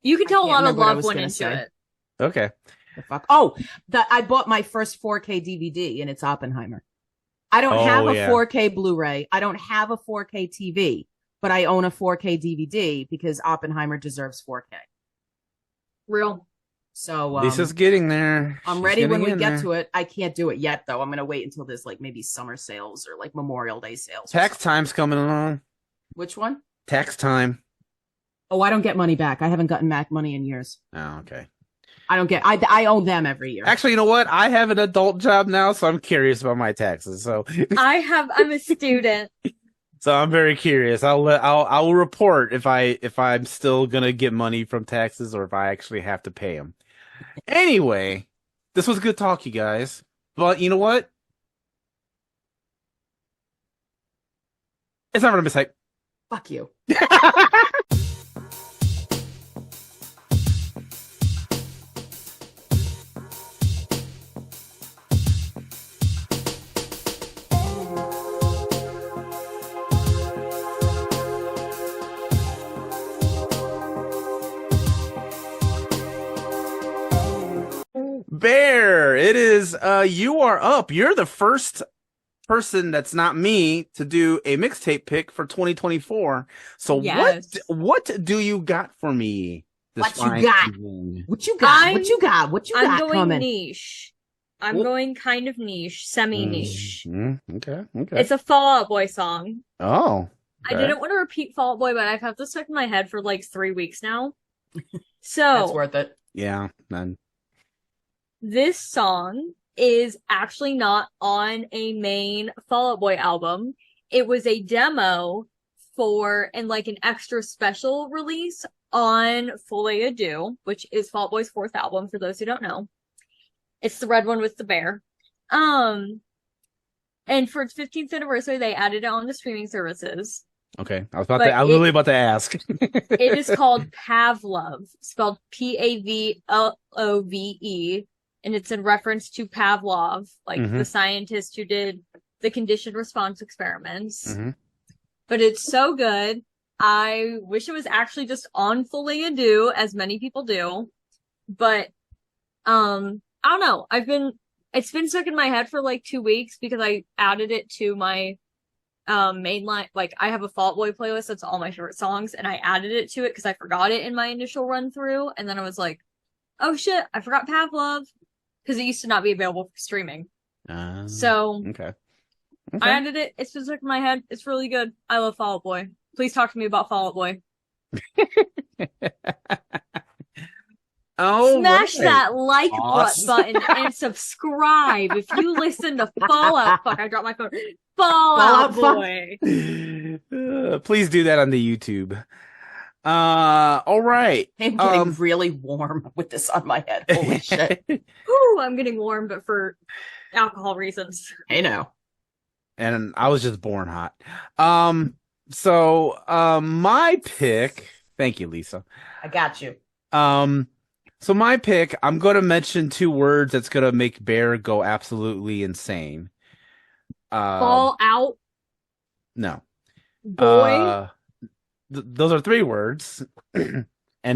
You could tell a can't lot of remember what I love was went gonna into say. it. okay. the fuck. Oh, I bought my first 4K DVD and it's Oppenheimer. I don't have a 4K Blu-ray. I don't have a 4K TV, but I own a 4K DVD because Oppenheimer deserves 4K. Real. So Lisa's getting there. I'm ready when we get to it. I can't do it yet though. I'm gonna wait until there's like maybe summer sales or like Memorial Day sales. or Tax something. time's coming along. Which one? Tax time. Oh, I don't get money back. I haven't gotten back money in years. Oh, okay. I don't get. I owe them every year. Actually, you know what? I have an adult job now, so I'm curious about my taxes. So I'm a student. So I'm very curious. I will report if I'm still gonna get money from taxes or if I actually have to pay them. Anyway, this was good talk, you guys. But you know what? It's not gonna mistake. Fuck you. Bear It is you are up. You're the first person that's not me to do a mixtape pick for 2024. So Yes. what do you got for me this What you fine got? evening? What you got? What you got? What you I'm got going coming? niche. I'm Well- going kind of niche, semi-niche. Okay. It's a Fall Out Boy song. Oh. I okay. didn't want to repeat Fall Out Boy, but I've had this stuck in my head for like 3 weeks now. That's So worth it. Yeah, man. this song is actually not on a main Fall Out Boy album. It was a demo for and like an extra special release on Folie à Deux, which is Fall Out Boy's 4th album, for those who don't know. It's the red one with the bear. And for its 15th anniversary, they added it on the streaming services. Okay. I was But literally about to ask. It is called Pavlov, spelled Pavlove, and it's in reference to Pavlov, like Mhm. the scientist who did the conditioned response experiments. Mhm. But it's so good. I wish it was actually just on Folie à Deux, as many people do. But I don't know. It's been stuck in my head for like 2 weeks because I added it to my mainline. Like, I have a Fall Out Boy playlist that's all my favorite songs, and I added it to it because I forgot it in my initial run through, and then I was like, oh shit, I forgot Pavlov, because it used to not be available for streaming. So Okay. I added it. It's been stuck in my head. It's really good. I love Fall Out Boy. Please talk to me about Fall Out Boy. Oh, Smash right. that like Awesome. button and subscribe if you listen to Fallout. Fuck, I dropped my phone. Fallout Fallout Boy. Please do that on the YouTube. All right. I'm getting really warm with this on my head. Holy shit. Ooh, I'm getting warm, but for alcohol reasons. I know. And I was just born hot. So my pick. Thank you, Lisa. I got you. So my pick, I'm going to mention 2 words that's going to make Bear go absolutely insane. Fall out, No. boy, Those are 3 words. And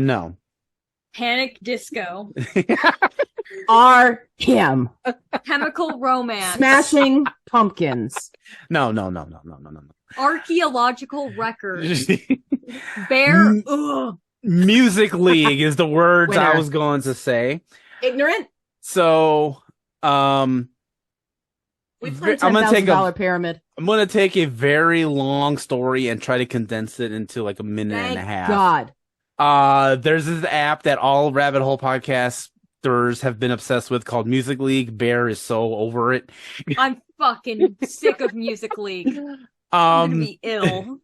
no. panic disco, R.M. chemical romance, Smashing Pumpkins. No. archaeological record, bear, ugh. Music League is the words I Winner. was going to say. Ignorant. So, We I'm played gonna take $10,000 pyramid. I'm going to take a very long story and try to condense it into like a minute and a Thank half. God. There's this app that all Rabbit Hole podcasters have been obsessed with called Music League. Bear is so over it. I'm fucking sick of Music League. I'm gonna be ill.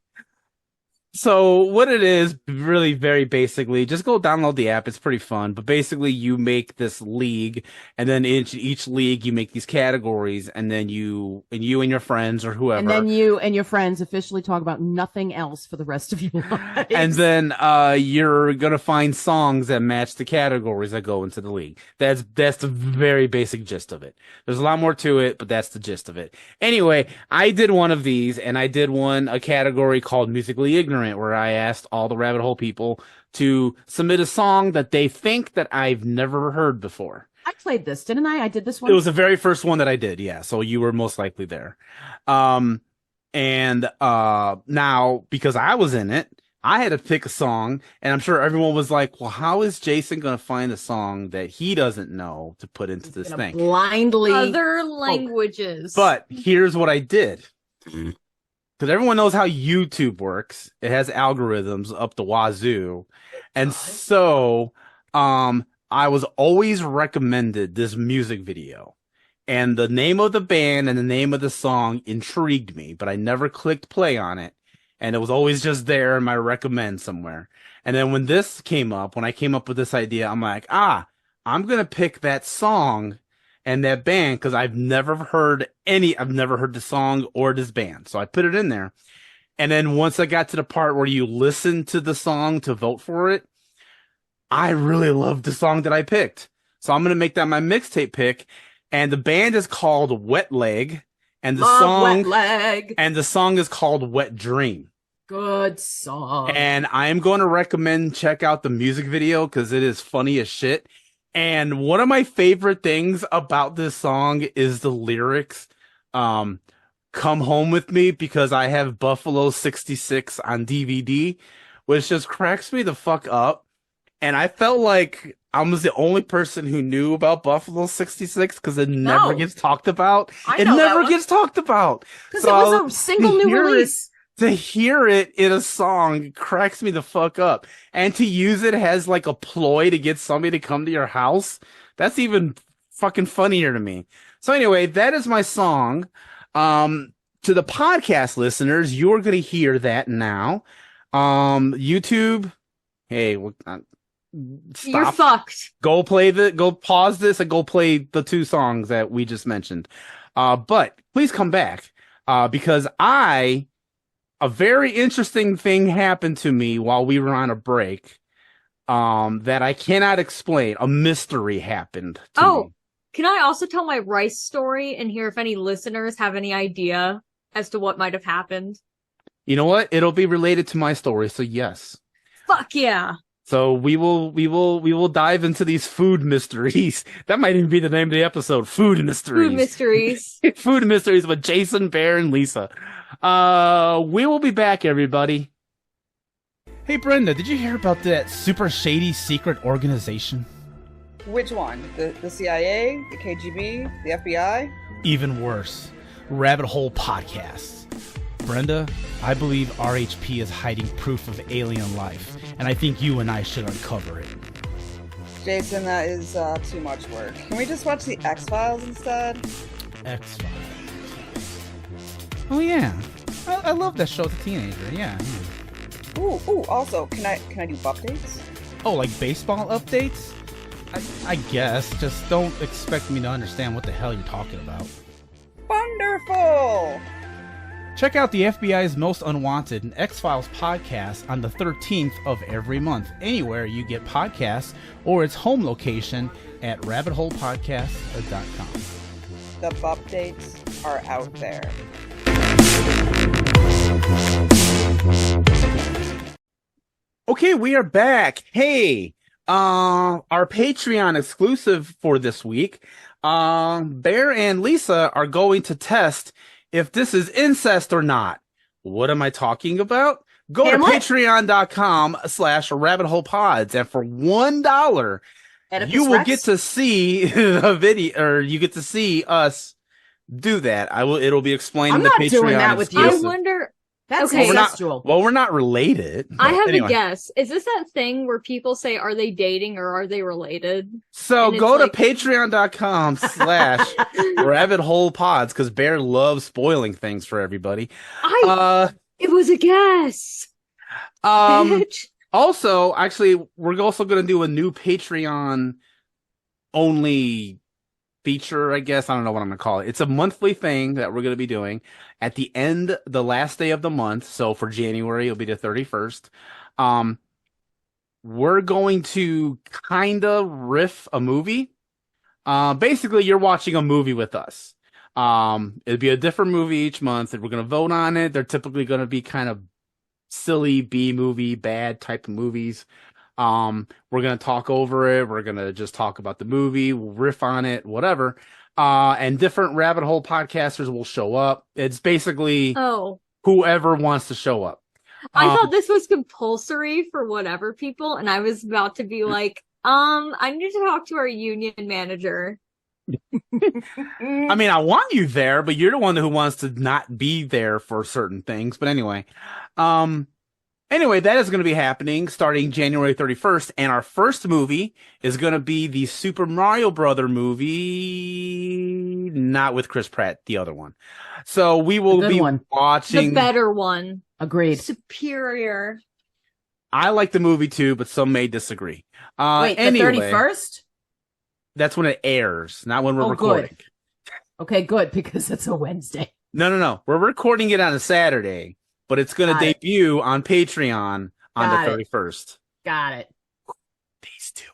So what it is, really very basically, just go download the app. It's pretty fun. But basically, you make this league, and then in each league, you make these categories, and then you and your friends or whoever. And then you and your friends officially talk about nothing else for the rest of your lives. And then you're gonna find songs that match the categories that go into the league. That's the very basic gist of it. There's a lot more to it, but that's the gist of it. Anyway, I did one of these, and I did a category called Musically Ignorant, where I asked all the Rabbit Hole people to submit a song that they think that I've never heard before. I played this, didn't I? I did this one. It was the very first one that I did, yeah. So you were most likely there. Now because I was in it, I had to pick a song, and I'm sure everyone was like, well, how is Jason going to find a song that he doesn't know to put into this thing? Blindly. Other languages. But here's what I did. Because everyone knows how YouTube works. It has algorithms up the wazoo. And so, I was always recommended this music video. And the name of the band and the name of the song intrigued me, but I never clicked play on it. And it was always just there in my recommend somewhere. And then when this came up, when I came up with this idea, I'm like, I'm going to pick that song and that band, because I've never heard the song or this band. So I put it in there. And then once I got to the part where you listen to the song to vote for it, I really loved the song that I picked. So I'm going to make that my mixtape pick. And the band is called Wet Leg. And the Wet Leg. And the song is called Wet Dream. Good song. And I am going to recommend check out the music video because it is funny as shit. And one of my favorite things about this song is the lyrics. Come home with me because I have Buffalo 66 on DVD, which just cracks me the fuck up. And I felt like I was the only person who knew about Buffalo 66 because it never gets talked about. I It know that never one. gets talked about. Because So it was a single new release. to hear it in a song cracks me the fuck up. And to use it as like a ploy to get somebody to come to your house, that's even fucking funnier to me. So anyway, that is my song. To the podcast listeners, you're going to hear that now. YouTube, hey, stop. You're fucked. Go pause this and go play the two songs that we just mentioned. But please come back, because a very interesting thing happened to me while we were on a break, that I cannot explain. A mystery happened to me. Can I also tell my rice story and hear if any listeners have any idea as to what might have happened? You know what? It'll be related to my story, so yes. Fuck yeah. So we will dive into these food mysteries. That might even be the name of the episode. Food mysteries. Food mysteries. Food mysteries with Jason, Bear, and Lisa. We will be back, everybody. Hey Brenda, did you hear about that super shady secret organization? Which one? The CIA? The KGB? The FBI? Even worse. Rabbit Hole Podcasts. Brenda, I believe RHP is hiding proof of alien life, and I think you and I should uncover it. Jason, that is too much work. Can we just watch the X-Files instead? X-Files. Oh yeah. I love that show as a teenager, yeah. Ooh, also, can I do updates? Oh, like baseball updates? I guess. Just don't expect me to understand what the hell you're talking about. Wonderful! Check out the FBI's Most Unwanted and X-Files podcast on the 13th of every month, anywhere you get podcasts, or its home location at rabbitholepodcast.com. The updates are out there. Okay, we are back. Hey, our Patreon exclusive for this week, Bear and Lisa are going to test if this is incest or not. What am I talking about? Go Hamlet? to patreon.com/rabbitholepods, and for $1, Oedipus you will Rex? get to see the video, or you get to see us do that. It'll be explained I'm in the not Patreon doing that with you. I exclusive. wonder. That's Okay. incestual. Well, we're not related. I but have anyway. a guess. Is this that thing where people say, are they dating or are they related? So And it's go to like- patreon.com/rabbitholepods, because Bear loves spoiling things for everybody. It was a guess. Bitch. Also, actually, we're also going to do a new Patreon only feature, I guess. I don't know what I'm going to call it. It's a monthly thing that we're going to be doing at the last day of the month. So for January, it'll be the 31st. We're going to kind of riff a movie. Basically, you're watching a movie with us. It'll be a different movie each month, and we're going to vote on it. They're typically going to be kind of silly B-movie, bad type of movies. We're going to talk over it. We're going to just talk about the movie. We'll riff on it, whatever. And different rabbit hole podcasters will show up. It's basically whoever wants to show up. I thought this was compulsory for whatever people, and I was about to be like, I need to talk to our union manager. I mean, I want you there, but you're the one who wants to not be there for certain things. But anyway, that is going to be happening starting January 31st. And our first movie is going to be the Super Mario Brother movie, not with Chris Pratt, the other one. So we will be watching the better one. Agreed. Superior. I like the movie too, but some may disagree. Wait, anyway, the 31st? That's when it airs, not when we're Oh, recording. good. Okay, good, because it's a Wednesday. No. We're recording it on a Saturday, but it's going to debut on Patreon on the 31st. Got it. These two.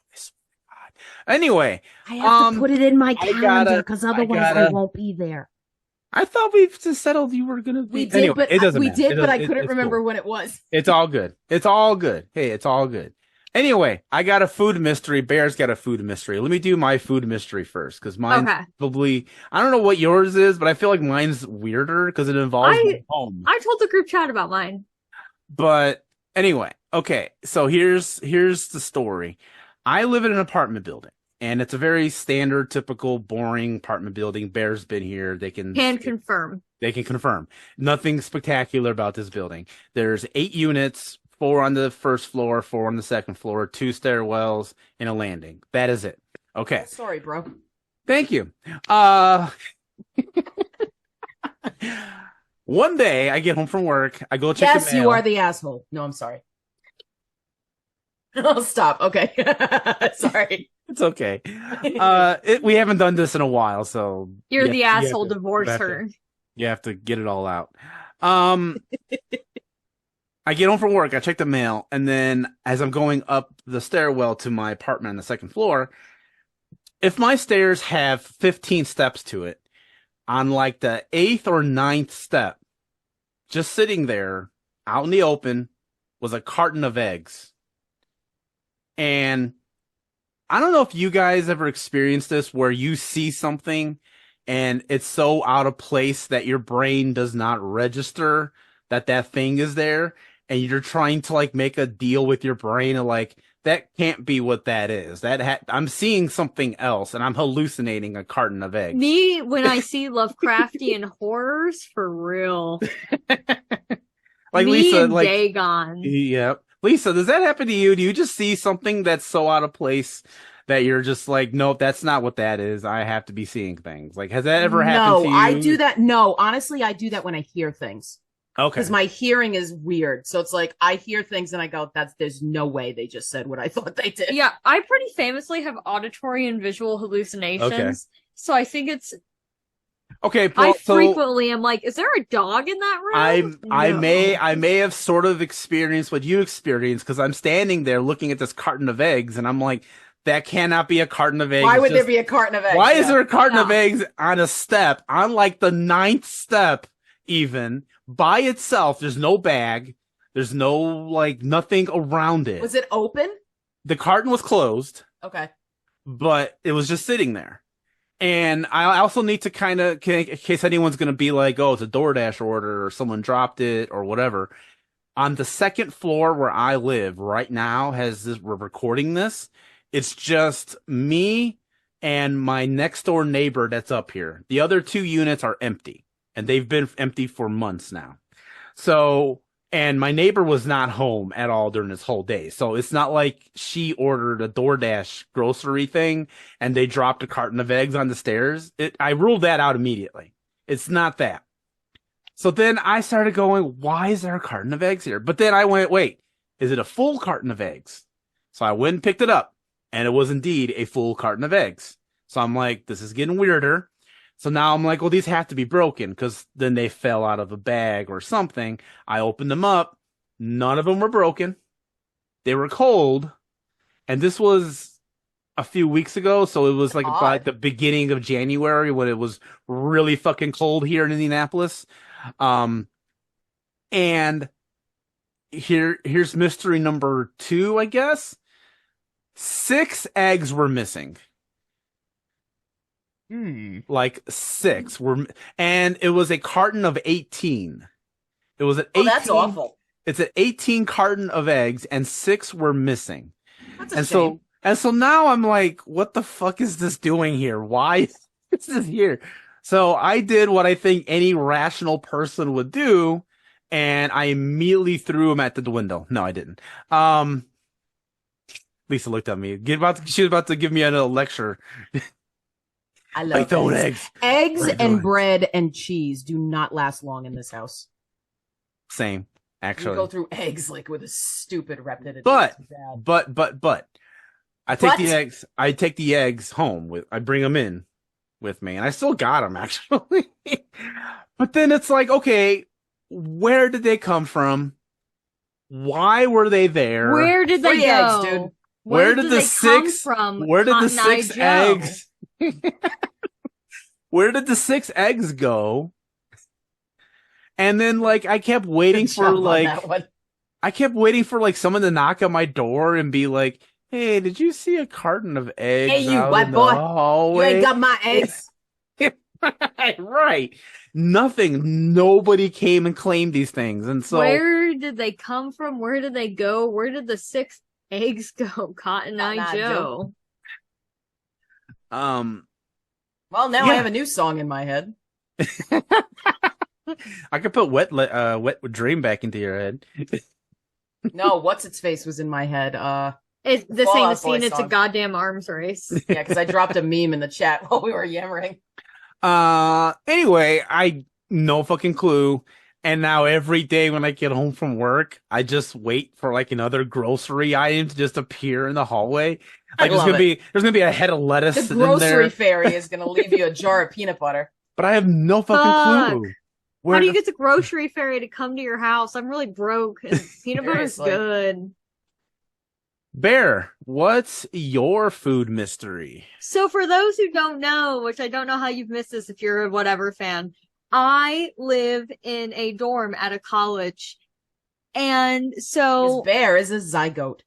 Anyway, I have to put it in my calendar because otherwise I won't be there. I thought we've just settled you were going to be. We did, anyway, but it doesn't we matter. did, but I couldn't it's remember cool. when it was. It's all good. It's all good. Hey, it's all good. Anyway, I got a food mystery. Bear's got a food mystery. Let me do my food mystery first, because mine's Okay. probably, I don't know what yours is, but I feel like mine's weirder because it involves my home. I told the group chat about mine. But anyway, okay, so here's the story. I live in an apartment building, and it's a very standard, typical, boring apartment building. Bear's been here. Can confirm. They can confirm. Nothing spectacular about this building. There's 8 units, 4 on the first floor, 4 on the second floor, 2 stairwells, and a landing. That is it. Okay. Sorry, bro. Thank you. One day I get home from work. I go check the Yes, mail. you are the asshole. No, I'm sorry. I'll stop. Okay. Sorry. It's okay. We haven't done this in a while, so You're the you have asshole. to- Divorce you have to- her. You have to get it all out. I get home from work, I check the mail, and then as I'm going up the stairwell to my apartment on the second floor, if my stairs have 15 steps to it, on like the 8th or 9th step, just sitting there out in the open was a carton of eggs. And I don't know if you guys ever experienced this where you see something and it's so out of place that your brain does not register that that thing is there, and you're trying to like make a deal with your brain and like, that can't be what that is. I'm seeing something else and I'm hallucinating a carton of eggs. Me, when I see Lovecraftian horrors, for real. Like Me Lisa, and like, Dagon. yep. Lisa, does that happen to you? Do you just see something that's so out of place that you're just like, nope, that's not what that is. I have to be seeing things. Like, has that ever happened to you? No, I do that. No, honestly, I do that when I hear things. Okay. Because my hearing is weird. So it's like I hear things and I go, there's no way they just said what I thought they did. Yeah, I pretty famously have auditory and visual hallucinations. Okay. So I think it's Okay, I so frequently am like, is there a dog in that room? I No. may have sort of experienced what you experienced, because I'm standing there looking at this carton of eggs and I'm like, that cannot be a carton of eggs. Why would there be a carton of eggs? Why is there a carton of Yeah. eggs on a step, on like the 9th step even, by itself? There's no bag. There's no, like, nothing around it. Was it open? The carton was closed, Okay. but it was just sitting there. And I also need to kind of, in case anyone's going to be like, oh, it's a DoorDash order or someone dropped it or whatever. On the second floor where I live right now, we're recording this, it's just me and my next door neighbor that's up here. The other 2 units are empty, and they've been empty for months now. So, and my neighbor was not home at all during this whole day. So it's not like she ordered a DoorDash grocery thing and they dropped a carton of eggs on the stairs. I ruled that out immediately. It's not that. So then I started going, why is there a carton of eggs here? But then I went, wait, is it a full carton of eggs? So I went and picked it up, and it was indeed a full carton of eggs. So I'm like, this is getting weirder. So now I'm like, well, these have to be broken, because then they fell out of a bag or something. I opened them up. None of them were broken. They were cold. And this was a few weeks ago. So it was like about the beginning of January when it was really fucking cold here in Indianapolis. And here's mystery number 2, I guess. 6 eggs were missing. Like 6 were, and it was a carton of 18. It was an 18. Oh, that's awful. It's an 18 carton of eggs, and 6 were missing. That's a shame. So now I'm like, what the fuck is this doing here? Why is this here? So I did what I think any rational person would do, and I immediately threw them at the window. No, I didn't. Lisa looked at me. She was about to give me a lecture. I love like throwing eggs. eggs. Eggs and bread and cheese do not last long in this house. Same, You actually. go through eggs like with a stupid repetitive. But bad. I take the eggs. I take the eggs home I bring them in with me, and I still got them actually. But then it's like, okay, where did they come from? Where were they there? Where did they Free go? eggs, dude. Where did the they come 6 from? Where did the Cotton Eye 6 Joe? eggs? Where did the 6 eggs go? And then, like, I kept waiting Good for, job on like, that one. I kept waiting for like someone to knock on my door and be like, "Hey, did you see a carton of eggs Hey, you out white in boy. the You hallway?" ain't got my eggs. Right. Nothing. Nobody came and claimed these things. And so Where did they come from? Where did they go? Where did the 6 eggs go? Cotton Eye Joe. Well, now I have a new song in my head. I could put wet dream back into your head. No, what's its face was in my head. This ain't Fall a Out Boy scene, it's a song. goddamn arms race. Yeah, because I dropped a meme in the chat while we were yammering. Anyway, I no fucking clue. And now every day when I get home from work, I just wait for like another grocery item to just appear in the hallway. Like there's gonna be a head of lettuce The sitting grocery there, fairy is gonna leave you a jar of peanut butter. but I have no fucking clue. How do you get the grocery fairy to come to your house? I'm really broke and peanut butter's Seriously. good. Bear, what's your food mystery? So for those who don't know, which I don't know how you've missed this if you're a whatever fan, I live in a dorm at a college. And His so bear is a zygote.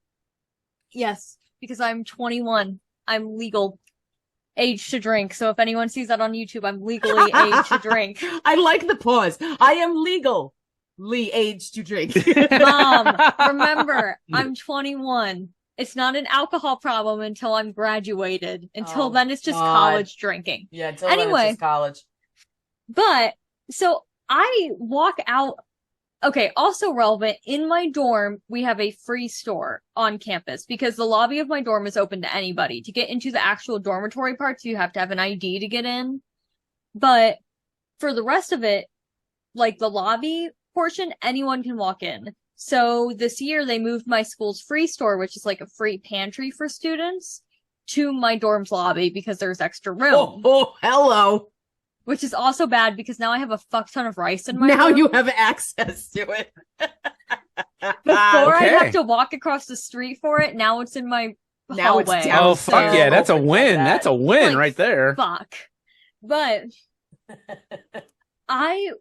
yes, because I'm 21. I'm legal age to drink. So if anyone sees that on YouTube, I'm legally age to drink. I like the pause. I am legally aged to drink. Mom, remember, I'm 21. It's not an alcohol problem until I'm graduated. Until Oh, then, it's just God. college drinking. Yeah, until then Anyway. it's just college. But, so I walk out. Okay, also relevant, in my dorm, we have a free store on campus because the lobby of my dorm is open to anybody. To get into the actual dormitory parts, you have to have an ID to get in. But for the rest of it, like the lobby portion, anyone can walk in. So this year they moved my school's free store, which is like a free pantry for students, to my dorm's lobby because there's extra room. Oh, hello. Which is also bad because now I have a fuck ton of rice in my Now room. you have access to it. Before I Okay. have to walk across the street for it, now it's in my Now it's hallway. down. Oh fuck yeah, that's a Open like win. that. That's a win Like, right there. Fuck. But I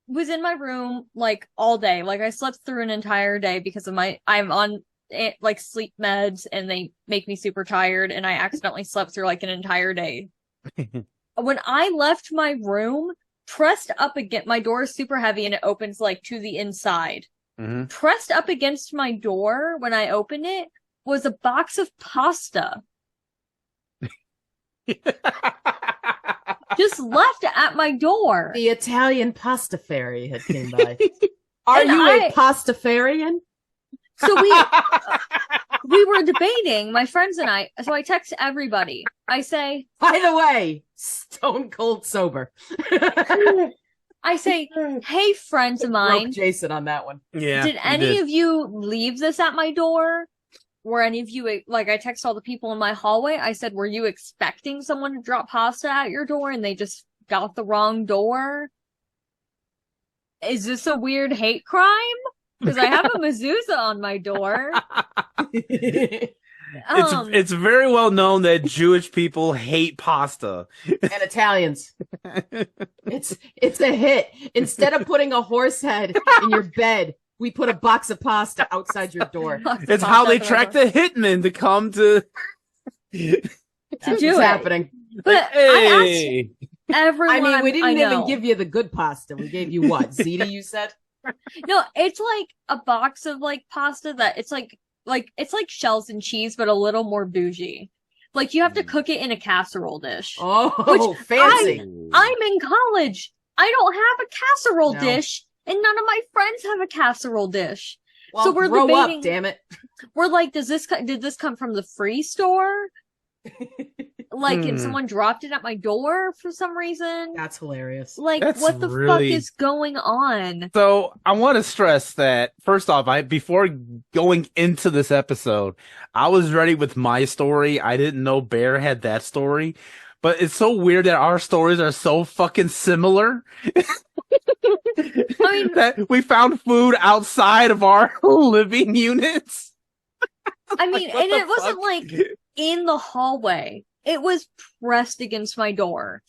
was in my room like all day. Like I slept through an entire day because of I'm on like sleep meds and they make me super tired and I accidentally slept through like an entire day. When I left my room, pressed up against my door is super heavy and it opens like to the inside. Mhm. Pressed up against my door when I opened it was a box of pasta. Just left at my door. The Italian pasta fairy had came by. Are And you a pastafarian? So we were debating, my friends and I. So I text everybody. I say, By the way, stone cold sober. I say, hey, friends of Broke mine, Jason on that one. Yeah. did you any did. of you leave this at my door? Were any of you, like, I text all the people in my hallway. I said, were you expecting someone to drop pasta at your door and they just got the wrong door? Is this a weird hate crime? Because I have a mezuzah on my door. It's very well known that Jewish people hate pasta. And Italians. It's a hit. Instead of putting a horse head in your bed, we put a box of pasta outside your door. It's how they track the hitmen to come to That's do what's it. happening. But hey. everyone, I mean, we didn't know. even give you the good pasta. We gave you what? Ziti, you said? No, it's like a box of like pasta that it's like it's like shells and cheese, but a little more bougie. Like you have to cook it in a casserole dish. Oh, Which fancy. I'm in college. I don't have a casserole No. dish, and none of my friends have a casserole dish. Well, so we're grow debating- up, damn it. We're like, did this come from the free store? Like, if someone dropped it at my door for some reason? That's hilarious. Like, That's what the really- fuck is going on? So I want to stress that first off, before going into this episode, I was ready with my story. I didn't know Bear had that story, but it's so weird that our stories are so fucking similar. I mean, That we found food outside of our living units. I mean, What and the it wasn't fuck? like in the hallway. It was pressed against my door.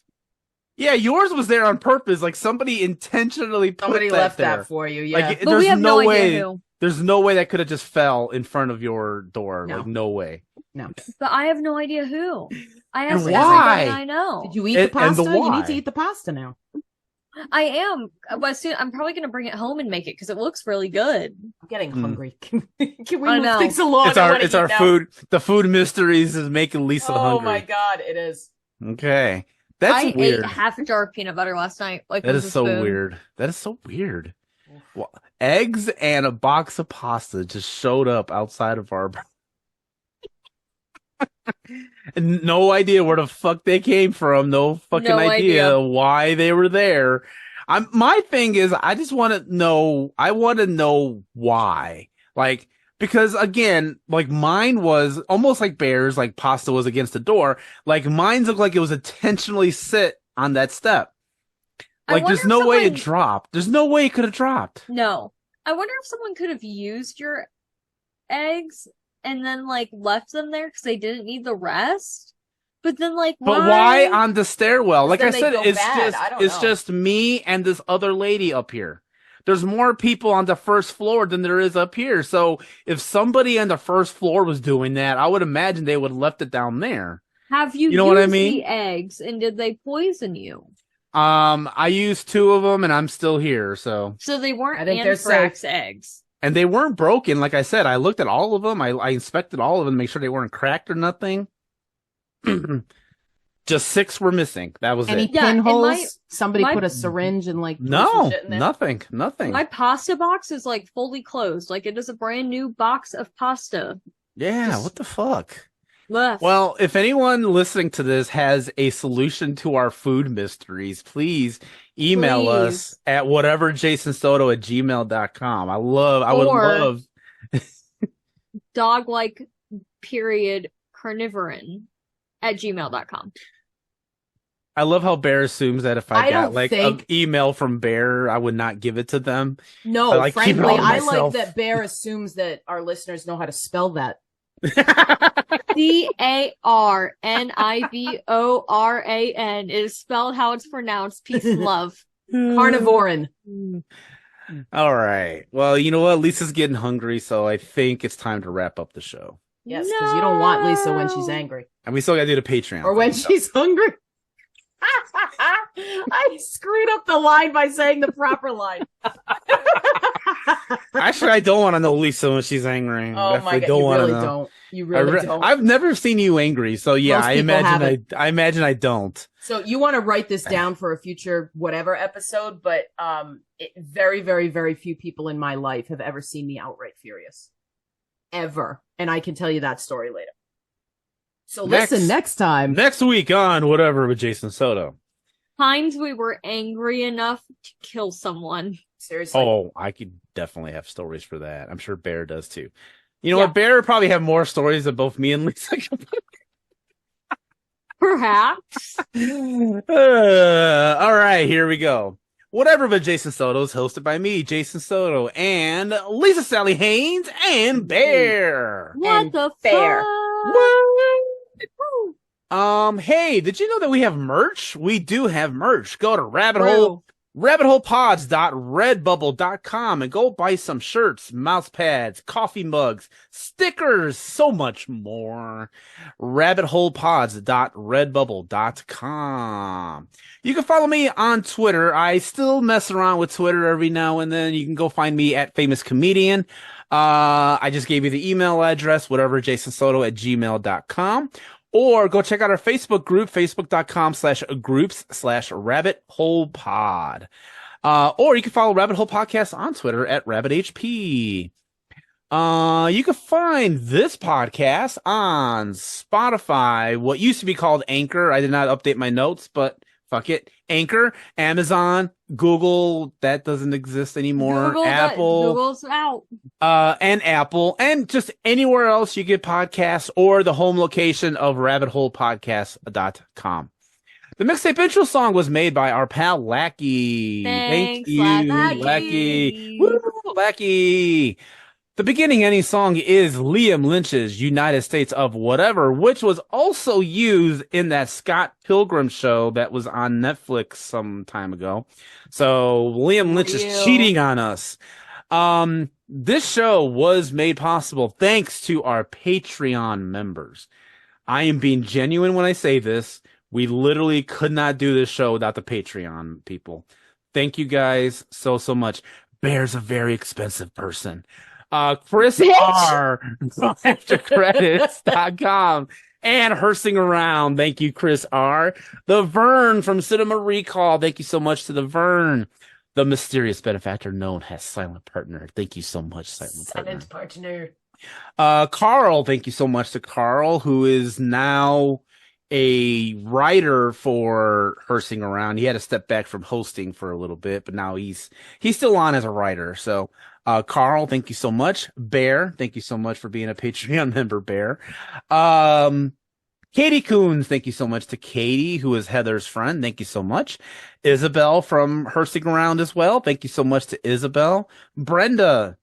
Yeah, yours was there on purpose. Like somebody intentionally put Somebody that left there. that for you, yeah. Like But there's we have no no way. idea who. There's no way that could have just fell in front of your door. No. Like, no way. No. But I have no idea who. I And asked why? everybody I know. Did you eat And the pasta? the You need why. to eat the pasta now. I am. But soon, I'm probably going to bring it home and make it because it looks really good. I'm getting Hmm. hungry. Can we I move know. things along? It's I our wanna eat now. food. The food mysteries is making Lisa Oh hungry. my god, it is. Okay. That's I weird. ate half a jar of peanut butter last night. Like That with is a so spoon. weird. That is so weird. Well, eggs and a box of pasta just showed up outside of our. And no idea where the fuck they came from. No fucking No idea idea. why they were there. My thing is, I just want to know. I want to know why. Like, because again, like mine was almost like Bear's. Like pasta was against the door. Like mine's looked like it was intentionally sit on that step. I Like, wonder there's if no way it someone- dropped. There's no way it could have dropped. No. I wonder if someone could have used your eggs and then like left them there because they didn't need the rest. But then like But why on the stairwell? Like I Then they said, go it's bad. just I don't it's know. just me and this other lady up here. There's more people on the first floor than there is up here. So if somebody on the first floor was doing that, I would imagine they would have left it down there. have you You know what I used mean? the eggs and did they poison you? I used 2 of them and I'm still here. So, So they weren't I think they're anthrax safe. eggs. and they weren't broken. Like I said, I looked at all of them. I inspected all of them to make sure they weren't cracked or nothing. Just 6 were missing. That was Any it. Yeah, and pinholes? Somebody my- put a syringe and like put No, some shit in there? nothing. My pasta box is like fully closed. Like it is a brand new box of pasta. Yeah, Just- what the fuck? Left. Well, if anyone listening to this has a solution to our food mysteries, please email us at whateverjasonsoto@gmail.com. I would Or- love. dog like period carnivoran at gmail.com. I love how Bear assumes that if I I got don't like think- an email from Bear, I would not give it to them. No, I like keeping it frankly, all to I myself. like that Bear assumes that our listeners know how to spell that. CARNIVORAN is spelled how it's pronounced. Peace and love. Carnivoran. All right. Well, you know what? Lisa's getting hungry, so I think it's time to wrap up the show. Yes, because you don't want Lisa when she's No. angry. And we still got to do the Patreon. Or when thing, so- she's hungry. I screwed up the line by saying the proper line. Actually, I don't want to know Lisa when she's angry. Oh my god, don't you wanna really know. don't. You really don't. I've never seen you angry, so yeah, Most I people imagine haven't. I imagine I don't. So you want to write this down for a future whatever episode, but very, very, very few people in my life have ever seen me outright furious. Ever. And I can tell you that story later. So listen next time. Next week on Whatever with Jason Soto. Times we were angry enough to kill someone. Seriously. Oh, I could definitely have stories for that. I'm sure Bear does too. You know Yeah. what? Bear would probably have more stories than both me and Lisa. Perhaps. All right, here we go. Whatever but Jason Soto is hosted by me, Jason Soto, and Lisa Sally Haynes and Bear. What And the fair. fuck? Hey, did you know that we have merch? We do have merch. Go to rabbitholepods.redbubble.com and go buy some shirts, mouse pads, coffee mugs, stickers, so much more. rabbitholepods.redbubble.com. You can follow me on Twitter. I still mess around with Twitter every now and then. You can go find me at Famous Comedian. I just gave you the email address, whateverjasonsoto@gmail.com. Or go check out our Facebook group, facebook.com/groups/rabbitholepod. Or you can follow Rabbit Hole Podcast on Twitter at RabbitHP. You can find this podcast on Spotify, what used to be called Anchor. I did not update my notes, but fuck it. Anchor, Amazon, Google, that doesn't exist anymore. Google's out. And Apple, and just anywhere else you get podcasts, or the home location of rabbitholepodcast.com. The mixtape intro song was made by our pal Lackey. Thank Thanks, you, Lackey. Lackey. Woo, Lackey. The beginning ending song is Liam Lynch's United States of Whatever, which was also used in that Scott Pilgrim show that was on Netflix some time ago. So Liam Lynch is Real. cheating on us. This show was made possible thanks to our Patreon members. I am being genuine when I say this. We literally could not do this show without the Patreon people. Thank you guys so much. Bear's a very expensive person. Chris R. from AfterCredits.com and Hersing Around. Thank you, Chris R. The Vern from Cinema Recall. Thank you so much to the Vern. The mysterious benefactor known as Silent Partner. Thank you so much, Silent Partner. Carl, thank you so much to Carl, who is now a writer for Hersing Around. He had to step back from hosting for a little bit, but now he's still on as a writer. So, Carl, thank you so much. Bear, thank you so much for being a Patreon member, Bear. Katie Coons, thank you so much to Katie, who is Heather's friend. Thank you so much. Isabel from Hersing Around as well. Thank you so much to Isabel. Brenda,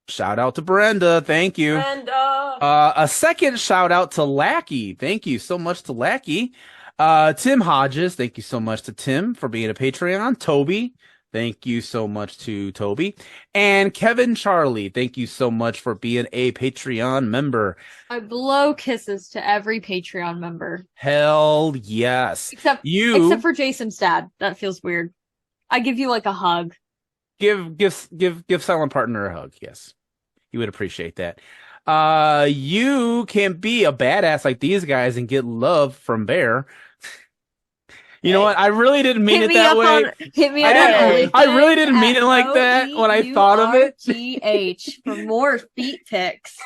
shout out to Brenda. Thank you. Brenda. A second shout out to Lackey. Thank you so much to Lackey. Tim Hodges, thank you so much to Tim for being a Patreon. Toby, thank you so much to Toby. And Kevin Charlie, thank you so much for being a Patreon member. I blow kisses to every Patreon member. Hell yes. Except for Jason's dad. That feels weird. I give you like a hug. Give Silent Partner a hug. Yes. You would appreciate that. You can be a badass like these guys and get love from Bear. You know what? I really didn't mean it that way. Hit me up I really didn't mean it like that when I thought of it. OEURTH for more feet pics.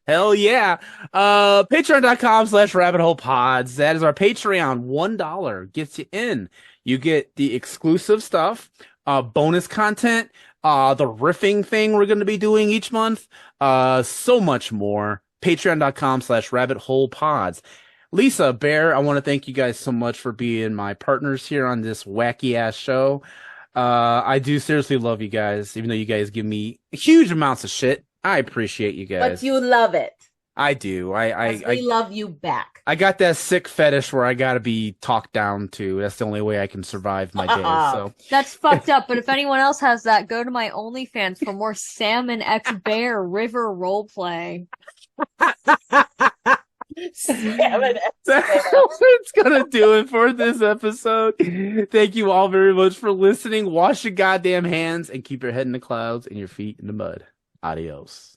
Hell yeah. Patreon.com/rabbitholepods. That is our Patreon. $1 gets you in. You get the exclusive stuff, bonus content, the riffing thing we're going to be doing each month, so much more. Patreon.com/rabbitholepods. Lisa, Bear, I want to thank you guys so much for being my partners here on this wacky ass show. I do seriously love you guys, even though you guys give me huge amounts of shit. I appreciate you guys. But you love it. I do. We love you back. I got that sick fetish where I gotta be talked down to. That's the only way I can survive my day. So that's fucked up. But if anyone else has that, go to my OnlyFans for more Salmon X Bear River roleplay. That's what's gonna do it for this episode. Thank you all very much for listening. Wash your goddamn hands and keep your head in the clouds and your feet in the mud. Adios.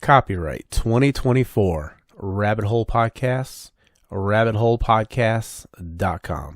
Copyright 2024 Rabbit Hole Podcasts, rabbitholepodcasts.com.